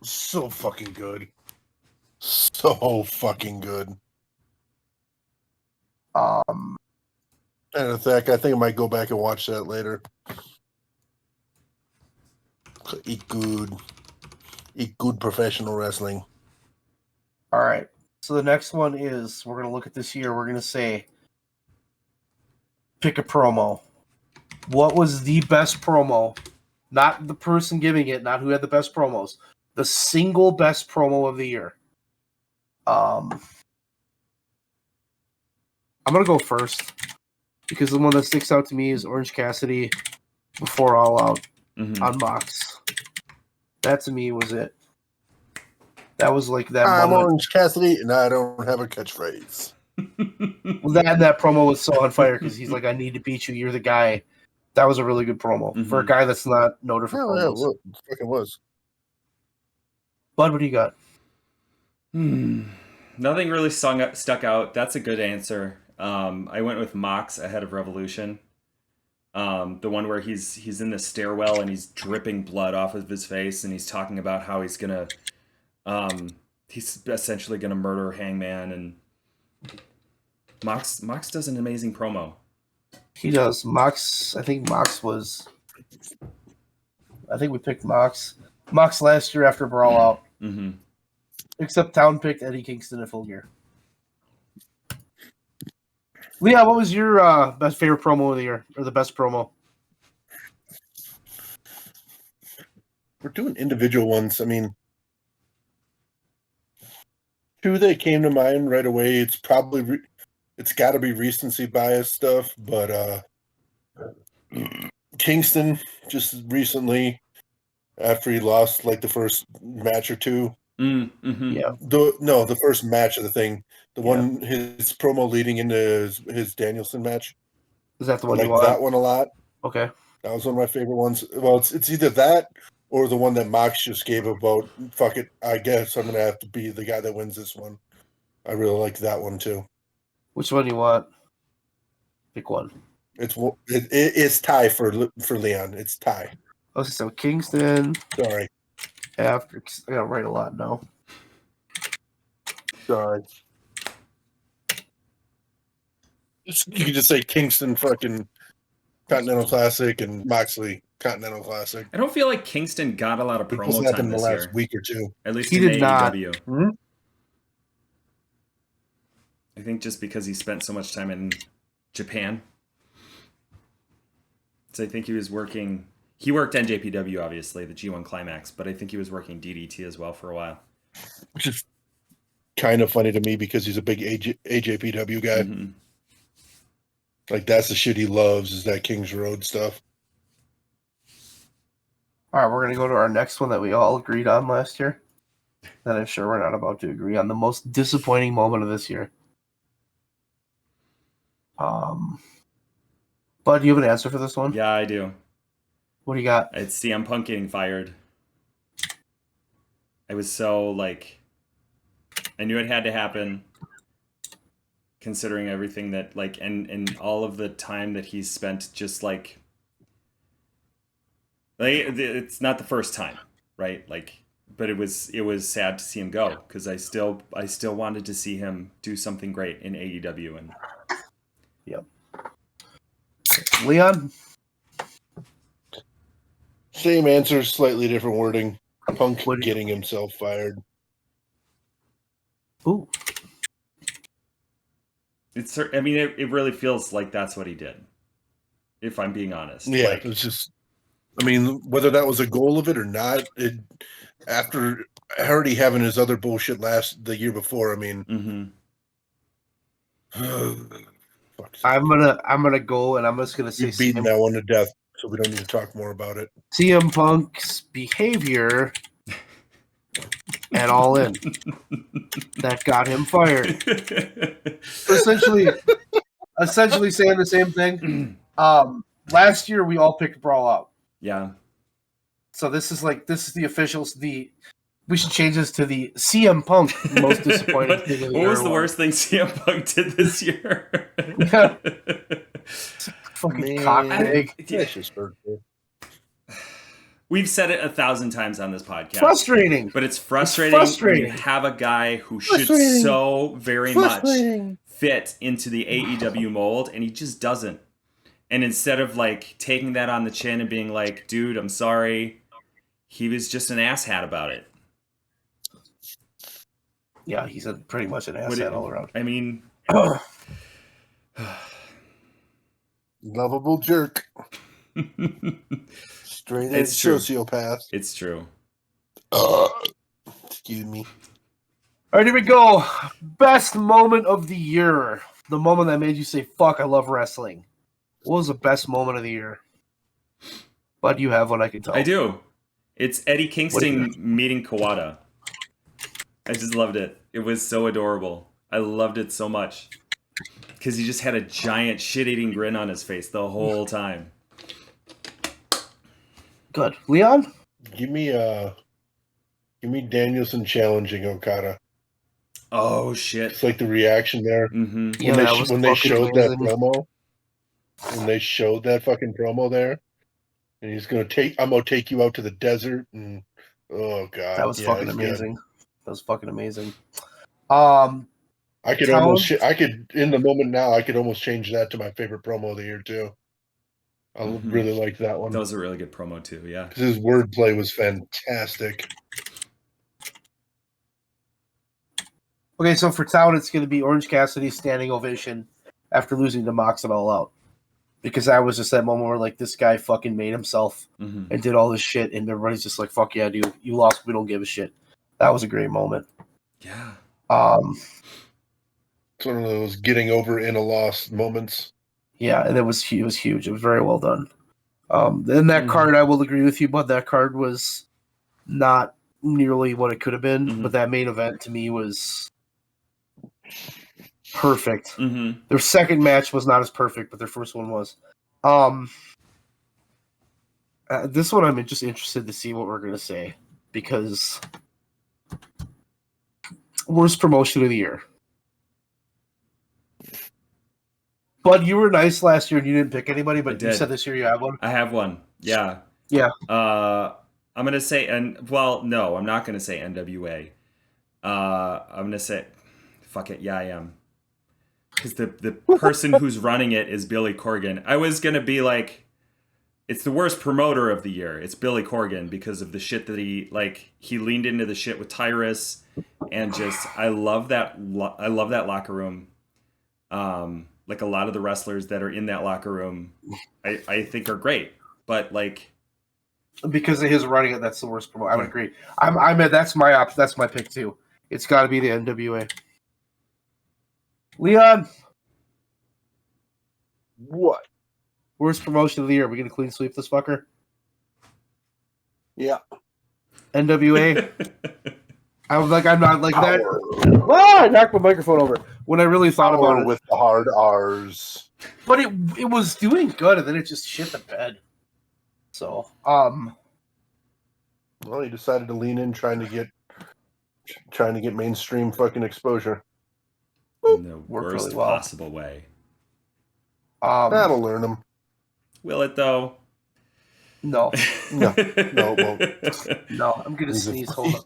So fucking good. So fucking good. Um, And in fact, I think I might go back and watch that later. Eat good professional wrestling. all right. So the next one is we're gonna look at this year. We're gonna say pick a promo. What was the best promo? Not the person giving it, not who had the best promos. The single best promo of the year. I'm gonna go first because the one that sticks out to me is Orange Cassidy before All Out on Mox. That to me was it. That was like that I'm moment. Orange Cassidy, and I don't have a catchphrase. Well, that promo was so on fire because he's like, "I need to beat you. You're the guy." That was a really good promo for a guy that's not noted for Hell yeah, promos. it fucking was. Bud, what do you got? Nothing really stuck out. That's a good answer. I went with Mox ahead of Revolution. The one where he's in the stairwell and he's dripping blood off of his face and he's talking about how he's essentially gonna murder Hangman, and Mox does an amazing promo. He does. Mox, I think we picked Mox. Mox last year after Brawl Out. Mm-hmm. Except Town picked Eddie Kingston at Full Gear. Leah, what was your best favorite promo of the year? Or the best promo? We're doing individual ones. I mean, two that came to mind right away. It's probably it's got to be recency bias stuff, but Kingston just recently, after he lost like the first match or two. Mm-hmm. Yeah. The first match of the thing. One, his promo leading into his Danielson match. Is that the I one you like want? that one a lot. Okay. That was one of my favorite ones. Well, it's either that or the one that Mox just gave about, fuck it, I guess I'm going to have to be the guy that wins this one. I really like that one too. Which one you want? Pick one. It's tie for Leon. It's tie. Okay, so Kingston Sorry. after I gotta write a lot now. Sorry. You could just say Kingston fucking Continental Classic and Moxley Continental Classic. I don't feel like Kingston got a lot of Because promo happened time in the this last year. week or two. At least He in did not. AEW. Hmm? I think just because he spent so much time in Japan. So I think he was working. He worked NJPW, obviously, the G1 Climax, but I think he was working DDT as well for a while. Which is kind of funny to me because he's a big AJPW guy. Mm-hmm. Like, that's the shit he loves, is that Kings Road stuff. All right, we're gonna go to our next one that we all agreed on last year. That I'm sure we're not about to agree on. The most disappointing moment of this year. Bud, do you have an answer for this one? Yeah, I do. What do you got? It's CM Punk getting fired. I was so, I knew it had to happen. considering everything that like and all of the time that he's spent just like it's not the first time, right? Like, but it was sad to see him go because I still wanted to see him do something great in AEW. And Yep. Leon? Same answer, slightly different wording. Punk What- getting himself fired. Ooh. it's, I mean, it really feels like that's what he did. If I'm being honest. Yeah, Like, it's just, I mean, whether that was a goal of it or not, after already having his other bullshit the year before, I mean, fuck. I'm gonna go and I'm just gonna say You've beaten that one to death, so we don't need to talk more about it. CM Punk's behavior at All In that got him fired. Essentially saying the same thing. Last year we all picked Brawl Out. Yeah. So this is the officials. We should change this to the CM Punk most disappointing thing of the year. What was the worst thing CM Punk did this year? Yeah. Fucking cockpig. That's just hurtful. We've said it 1,000 times on this podcast. Frustrating. But it's frustrating, when you have a guy who should so very much fit into the AEW mold, and he just doesn't. And instead of like taking that on the chin and being like, dude, I'm sorry, he was just an asshat about it. Yeah, he's pretty much an asshat all around. I mean, lovable jerk. Straight edge sociopath. It's true. Excuse me. All right, here we go. Best moment of the year. The moment that made you say, fuck, I love wrestling. What was the best moment of the year? But you have one I can tell. I do. It's Eddie Kingston meeting Kawada. I just loved it. It was so adorable. I loved it so much. Because he just had a giant shit-eating grin on his face the whole time. Good. Leon? Give me Danielson challenging Okada. Oh, shit. It's like the reaction there. Mm-hmm. Yeah, When they showed that promo. When they showed that fucking promo there. And he's I'm gonna take you out to the desert, and oh god, that was fucking amazing. Good. That was fucking amazing. I could in the moment now, I could almost change that to my favorite promo of the year too. I really liked that one. That was a really good promo too, yeah. Because his wordplay was fantastic. Okay, so for Town, it's going to be Orange Cassidy's standing ovation after losing to Mox and All Out. Because that was just that moment where, like, this guy fucking made himself and did all this shit, and everybody's just like, fuck yeah, dude, you lost, we don't give a shit. That was a great moment. Yeah. It's one of those getting over in a loss moments. Yeah, and it was huge. It was very well done. Then that card, I will agree with you, but that card was not nearly what it could have been. But that main event, to me, was perfect. Their second match was not as perfect, but their first one was. This one I'm just interested to see what we're going to say, because worst promotion of the year. Bud, you were nice last year and you didn't pick anybody, but you said this year you have one. I have one. Yeah. Yeah. I'm going to say, no, I'm not going to say NWA. I'm going to say, fuck it. Yeah, I am. Because the person who's running it is Billy Corgan. I was going to be like, it's the worst promoter of the year. It's Billy Corgan because of the shit that he leaned into the shit with Tyrus, and just, I love that locker room. Like a lot of the wrestlers that are in that locker room, I think are great, but like, because of his running it, that's the worst promoter. I would agree. That's my option. That's my pick too. It's got to be the NWA. Leon, what? Worst promotion of the year? Are we gonna clean sweep this fucker? Yeah. NWA. I'm not like that. I knocked my microphone over when I really thought about it. With the hard R's. But it was doing good, and then it just shit the bed. So, well, he decided to lean in, trying to get mainstream fucking exposure. in the Worked worst really well. possible way. That'll learn him. Will it though? No, No, it won't. no. I'm gonna He's a- sneeze. Hold on.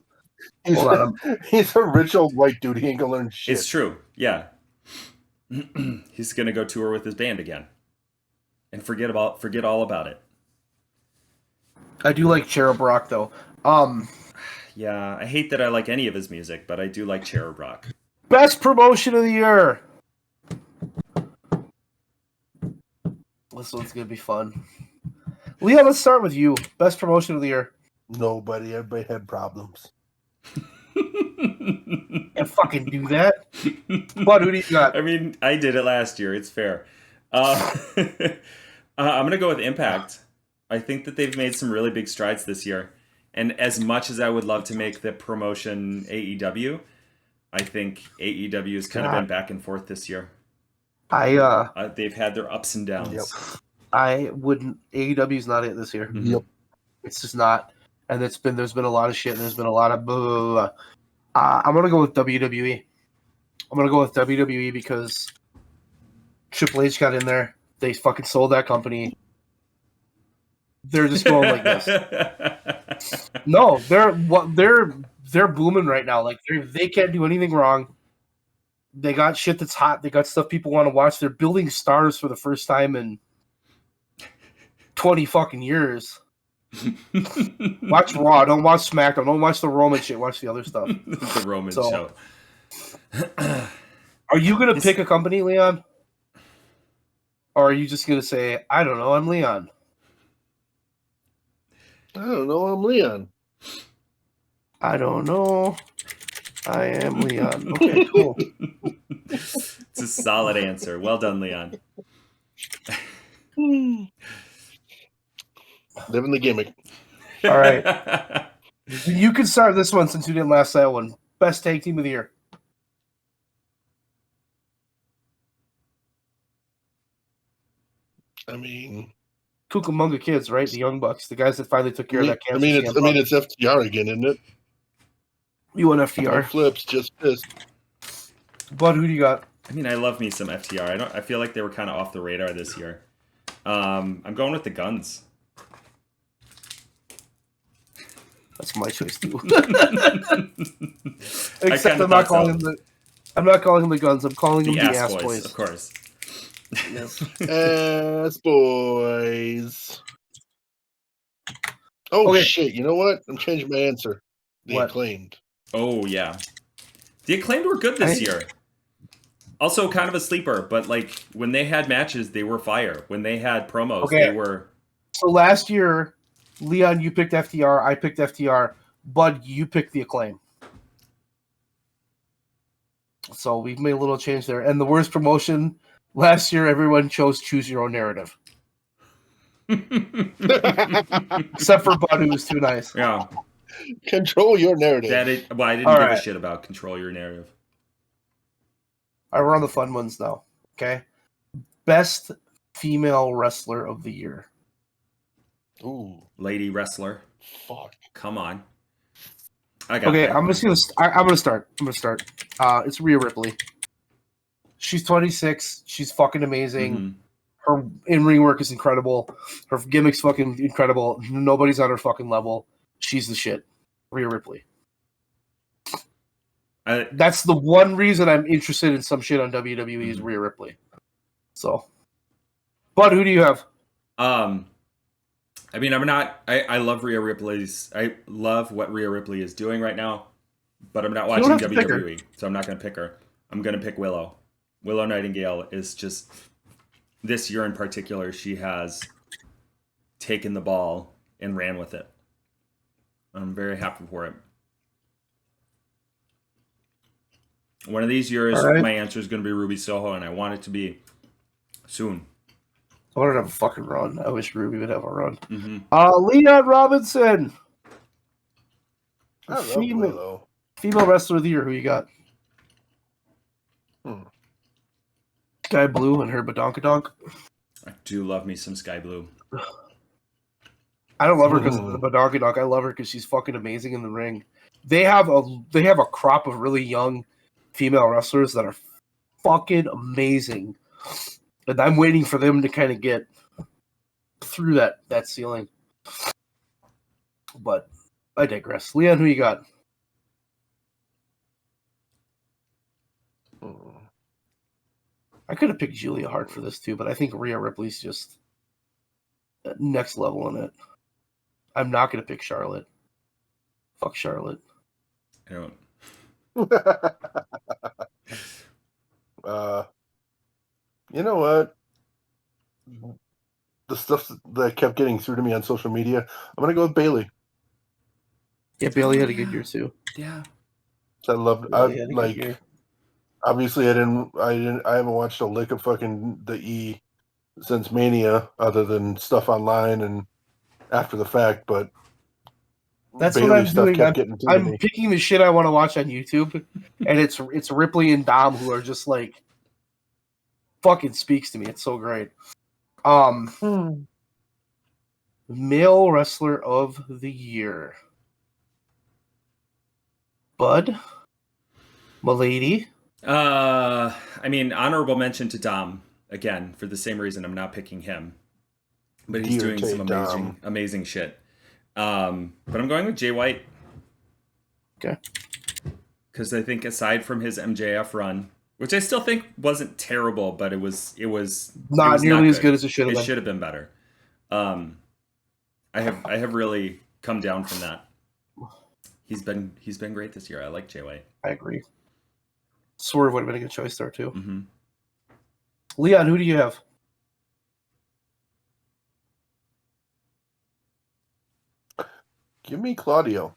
He's, Hold on. he's a rich old white dude. He ain't gonna learn shit. It's true. Yeah. He's gonna go tour with his band again, and forget all about it. I do like Cherub Rock though. Yeah, I hate that I like any of his music, but I do like Cherub Rock. Best promotion of the year. This one's gonna be fun. Leon, let's start with you. Best promotion of the year. Nobody. Everybody had problems. And fucking do that. What? Who do you got? I mean, I did it last year. It's fair. I'm gonna go with Impact. I think that they've made some really big strides this year. And as much as I would love to make the promotion AEW, I think AEW has kind of been back and forth this year. They've had their ups and downs. Yep. I wouldn't. AEW's not it this year. Mhm. Yep. It's just not. And there's been a lot of shit. And there's been a lot of. Blah, blah, blah. I'm gonna go with WWE. I'm gonna go with WWE because Triple H got in there. They fucking sold that company. They're just going like this. No, they're booming right now. Like they can't do anything wrong. They got shit that's hot. They got stuff people want to watch. They're building stars for the first time in 20 fucking years. Watch Raw. Don't watch SmackDown. Don't watch the Roman shit. Watch the other stuff. The Roman show. Are you gonna pick a company, Leon? Or are you just gonna say, I don't know, I'm Leon? I don't know. I'm Leon. I don't know. I am Leon. Okay, cool. It's a solid answer. Well done, Leon. Living the gimmick. All right. You can start this one since you didn't last that one. Best tag team of the year. I mean, Cucamonga Kids, right? The Young Bucks, the guys that finally took care of that cancer. it's FTR again, isn't it? You want No FTR? flips, just pissed. Bud, who do you got? I mean, I love me some FTR. I feel like they were kind of off the radar this year. I'm going with the Guns. That's my choice too. I Except kinda I'm not thought calling so. them I'm not calling them the Guns. I'm calling them The the Ass Ass Boys, Boys. of course. Yes. Ass boys. Oh Okay. shit! You know what? I'm changing my answer. The What? Acclaimed. Oh, yeah. The Acclaimed were good this year. Also kind of a sleeper, but like when they had matches, they were fire. When they had promos, Okay. they were... So last year, Leon, you picked FTR. I picked FTR. Bud, you picked the Acclaim. So we've made a little change there. And the worst promotion last year, everyone chose Choose Your Own Narrative, except for Bud, who was too nice. Yeah. Control your narrative. I didn't All give right. a shit about Control Your Narrative. All right, we're on the fun ones now. Okay. Best female wrestler of the year. Ooh, Lady Wrestler. fuck. Come on. I got Okay, that. I'm gonna start. It's Rhea Ripley. She's 26. She's fucking amazing. Mhm. Her in-ring work is incredible. Her gimmick's fucking incredible. Nobody's on her fucking level. She's the shit. Rhea Ripley. That's the one reason I'm interested in some shit on WWE is Rhea Ripley. So, Bud, who do you have? I mean, I love Rhea Ripley's. I love what Rhea Ripley is doing right now, but I'm not watching don't have to pick her. WWE, so I'm not going to pick her. I'm going to pick Willow. Willow Nightingale is just, this year in particular, she has taken the ball and ran with it. I'm very happy for it. One of these years, All right. my answer is going to be Ruby Soho, and I want it to be soon. I want to have a fucking run. I wish Ruby would have a run. Mm-hmm. Leon Robinson. I love Female Willow. wrestler of the year. Who you got? Sky Blue and her Badonkadonk. I do love me some Sky Blue. I don't love her because of the Badonkadonk. I love her because she's fucking amazing in the ring. They have a crop of really young female wrestlers that are fucking amazing. And I'm waiting for them to kind of get through that ceiling. But I digress. Leon, who you got? I could have picked Julia Hart for this too, but I think Rhea Ripley's just next level in it. I'm not going to pick Charlotte. Fuck Charlotte. I don't. You know what? The stuff that kept getting through to me on social media, I'm gonna go with Bailey. Yeah, Bailey had a good year too. Yeah. I loved. Bailey had a good year. Obviously, I haven't watched a lick of fucking the E since Mania, other than stuff online and after the fact. But That's Bailey what I'm stuff doing. kept getting through to I'm me. picking the shit I want to watch on YouTube, and it's Ripley and Dom who are just like fucking speaks to me. It's so great. Male wrestler of the year. Bud? Milady? I mean, honorable mention to Dom again for the same reason I'm not picking him, but he's doing some amazing shit. But I'm going with Jay White. Okay. Because I think aside from his MJF run, which I still think wasn't terrible, but it was not nearly as good as it should have been. It should have been better. I have really come down from that. He's been great this year. I like Jay White. I agree. Swerve would have been a good choice there too. Mm-hmm. Leon, who do you have? Give me Claudio.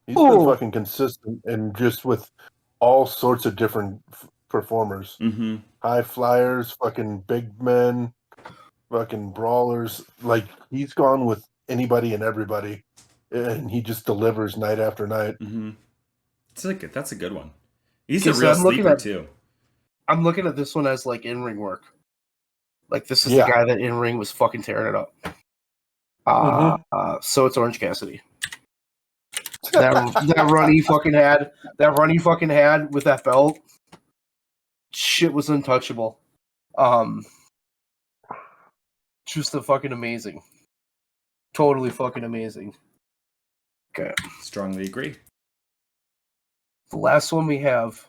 He's been fucking consistent and just with all sorts of different performers. Mm-hmm. High flyers, fucking big men, fucking brawlers. Like, he's gone with anybody and everybody, and he just delivers night after night. Mm-hmm. That's a good one. He's a real sleeper too. I'm looking at this one as like in-ring work. Like, this is the guy that in-ring was fucking tearing it up. So it's Orange Cassidy. That run he fucking had with that belt, shit was untouchable. Just fucking amazing. Totally fucking amazing. Okay. Strongly agree. The last one we have,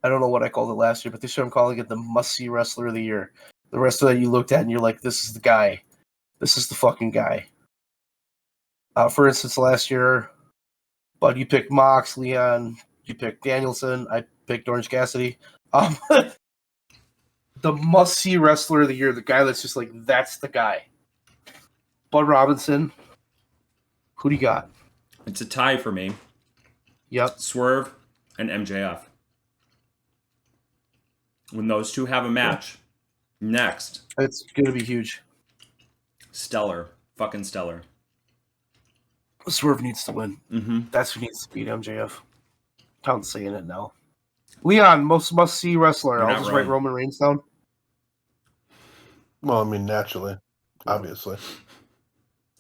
I don't know what I called it last year, but this year I'm calling it the must-see wrestler of the year. The wrestler that you looked at and you're like, this is the guy. This is the fucking guy. For instance, last year, Bud, you picked Mox, Leon, you picked Danielson, I picked Orange Cassidy. The must-see wrestler of the year, the guy that's just like, that's the guy. Bud Robinson, who do you got? It's a tie for me. Yep. Swerve and MJF. When those two have a match, next. It's going to be huge. Stellar. Fucking stellar. Swerve needs to win. Mm-hmm. That's who needs to beat MJF. I'm saying it now. Leon, most must-see wrestler. I'll just write Roman Reigns down. Well, I mean, naturally, obviously.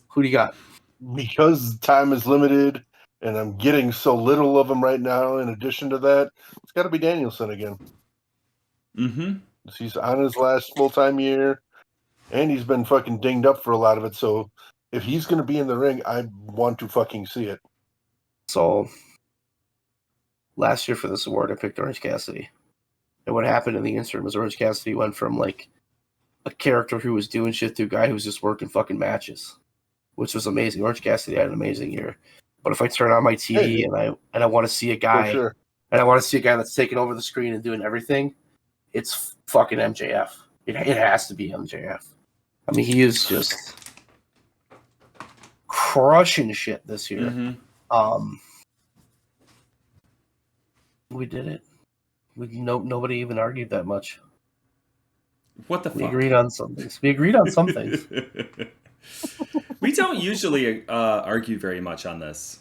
Who do you got? Because time is limited and I'm getting so little of him right now, in addition to that, it's got to be Danielson again. Mm-hmm. He's on his last full-time year, and he's been fucking dinged up for a lot of it, so if he's going to be in the ring, I want to fucking see it. So, last year for this award, I picked Orange Cassidy. And what happened in the interim is Orange Cassidy went from, like, a character who was doing shit to a guy who was just working fucking matches, which was amazing. Orange Cassidy had an amazing year. But if I turn on my TV and I want to see a guy, and I want to see a guy that's taking over the screen and doing everything, it's fucking MJF. It has to be MJF. I mean, he is just crushing shit this year. Mm-hmm. We did it. Nobody even argued that much. What the fuck? We agreed on some things. We don't usually argue very much on this.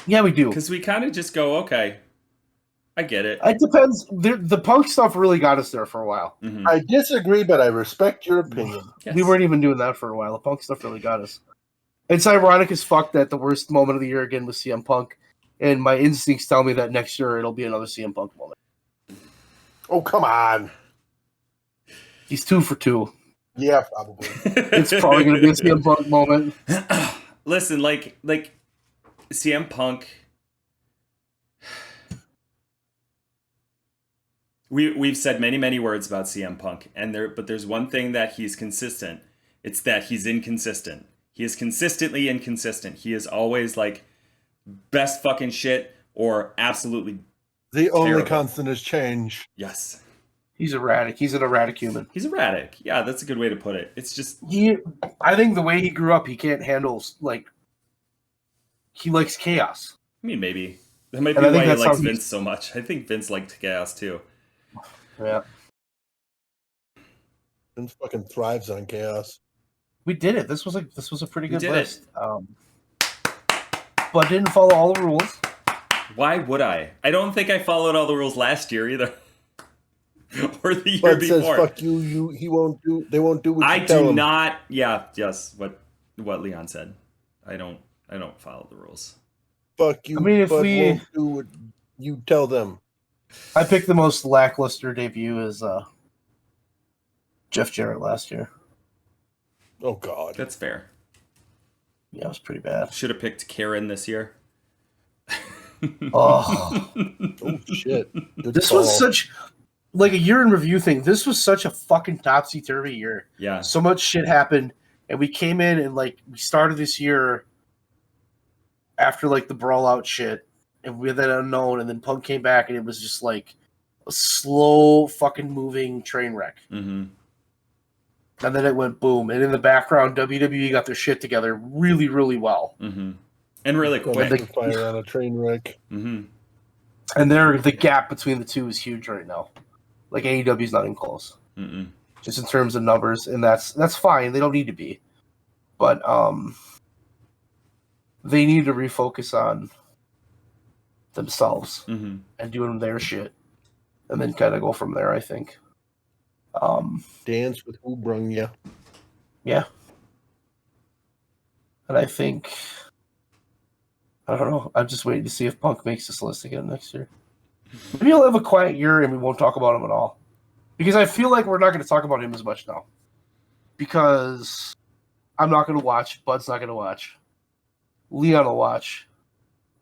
Yeah, we do. Because we kind of just go, okay, I get it. It depends. The Punk stuff really got us there for a while. Mm-hmm. I disagree, but I respect your opinion. Yes. We weren't even doing that for a while. The Punk stuff really got us. It's ironic as fuck that the worst moment of the year again was CM Punk, and my instincts tell me that next year it'll be another CM Punk moment. Oh, come on. He's 2 for 2. Yeah, probably. It's probably going to be a CM Punk moment. Listen, like CM Punk. We've said many words about CM Punk, but there's one thing that he's consistent. It's that he's inconsistent. He is consistently inconsistent. He is always like best fucking shit or absolutely The only terrible. constant is change. Yes. He's erratic. He's an erratic human. He's erratic. Yeah, that's a good way to put it. It's just I think the way he grew up, he can't handle he likes chaos. I mean, maybe that might be And I why think he that's likes how Vince so much. I think Vince liked chaos too. Yeah. Vince fucking thrives on chaos. We did it. This was a pretty We good did list. But didn't follow all the rules. Why would I? I don't think I followed all the rules last year either. Or the year Bud before. says, "Fuck you. He won't do. They won't do what you I tell do them." not. Yeah. Yes. What Leon said. I don't follow the rules. Fuck you. I mean, if Bud we- won't do what you tell them. I picked the most lackluster debut as Jeff Jarrett last year. Oh God. That's fair. Yeah, it was pretty bad. Should have picked Karen this year. Oh, Oh shit. Good this call. was such like a year in review thing. This was such a fucking topsy-turvy year. Yeah. So much shit happened, and we came in and we started this year after the brawl out shit, and we had that unknown, and then Punk came back, and it was just a slow fucking moving train wreck. Mm-hmm. And then it went boom, and in the background, WWE got their shit together really, really well. Mm-hmm. And really Going quick. to fire on a train wreck. Mm-hmm. And the gap between the two is huge right now. AEW's not even close, Mm-mm. just in terms of numbers, and that's fine. They don't need to be, but they need to refocus on themselves Mm-hmm. and doing their shit, and then kind of go from there. I think. Dance with who brung ya. Yeah, and I think I don't know. I'm just waiting to see if Punk makes this list again next year. Maybe he'll have a quiet year and we won't talk about him at all. Because I feel like we're not going to talk about him as much now. Because I'm not going to watch. Bud's not going to watch. Leon will watch.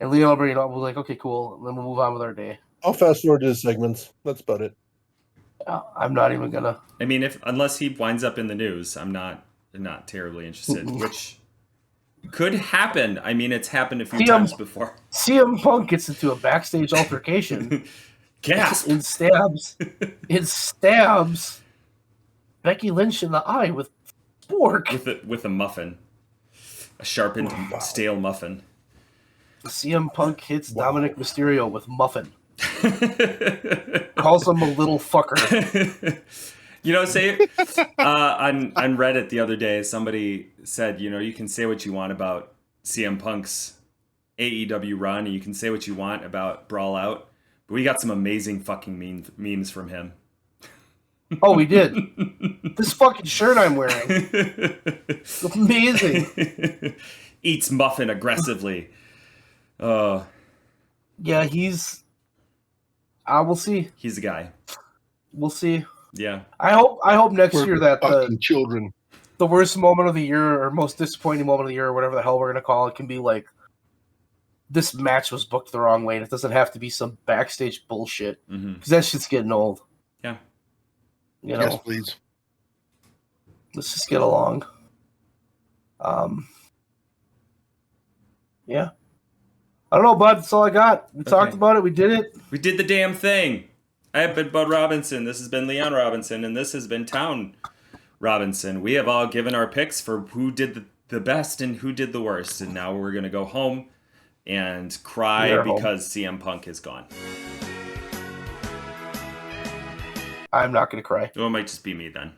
And Leon will bring it up. We'll be like, okay, cool. And then we'll move on with our day. I'll fast forward to the segments. That's about it. I'm not even going to. I mean, unless he winds up in the news, I'm not terribly interested, which could happen. I mean, it's happened a few times before. CM Punk gets into a backstage altercation. Gasp! It stabs Becky Lynch in the eye with spork. With a muffin. A sharpened stale muffin. CM Punk hits Dominic Mysterio with muffin. Calls him a little fucker. Say on Reddit the other day, somebody said, you can say what you want about CM Punk's AEW run, and you can say what you want about Brawl Out, but we got some amazing fucking memes from him. Oh, we did. This fucking shirt I'm wearing. It's amazing. Eats muffin aggressively. Yeah, we'll see. He's the guy. We'll see. Yeah. I hope next year that fucking children. the worst moment of the year or most disappointing moment of the year or whatever the hell we're gonna call it can be this match was booked the wrong way, and it doesn't have to be some backstage bullshit because that shit's getting old. Yeah. Yes, please. Let's just get along. Yeah. I don't know, bud. That's all I got. We talked about it. We did it. We did the damn thing. I have been Bud Robinson. This has been Leon Robinson, and this has been Town Robinson. We have all given our picks for who did the best and who did the worst, and now we're gonna go home and cry because CM Punk is gone. I'm not gonna cry. Well, it might just be me then.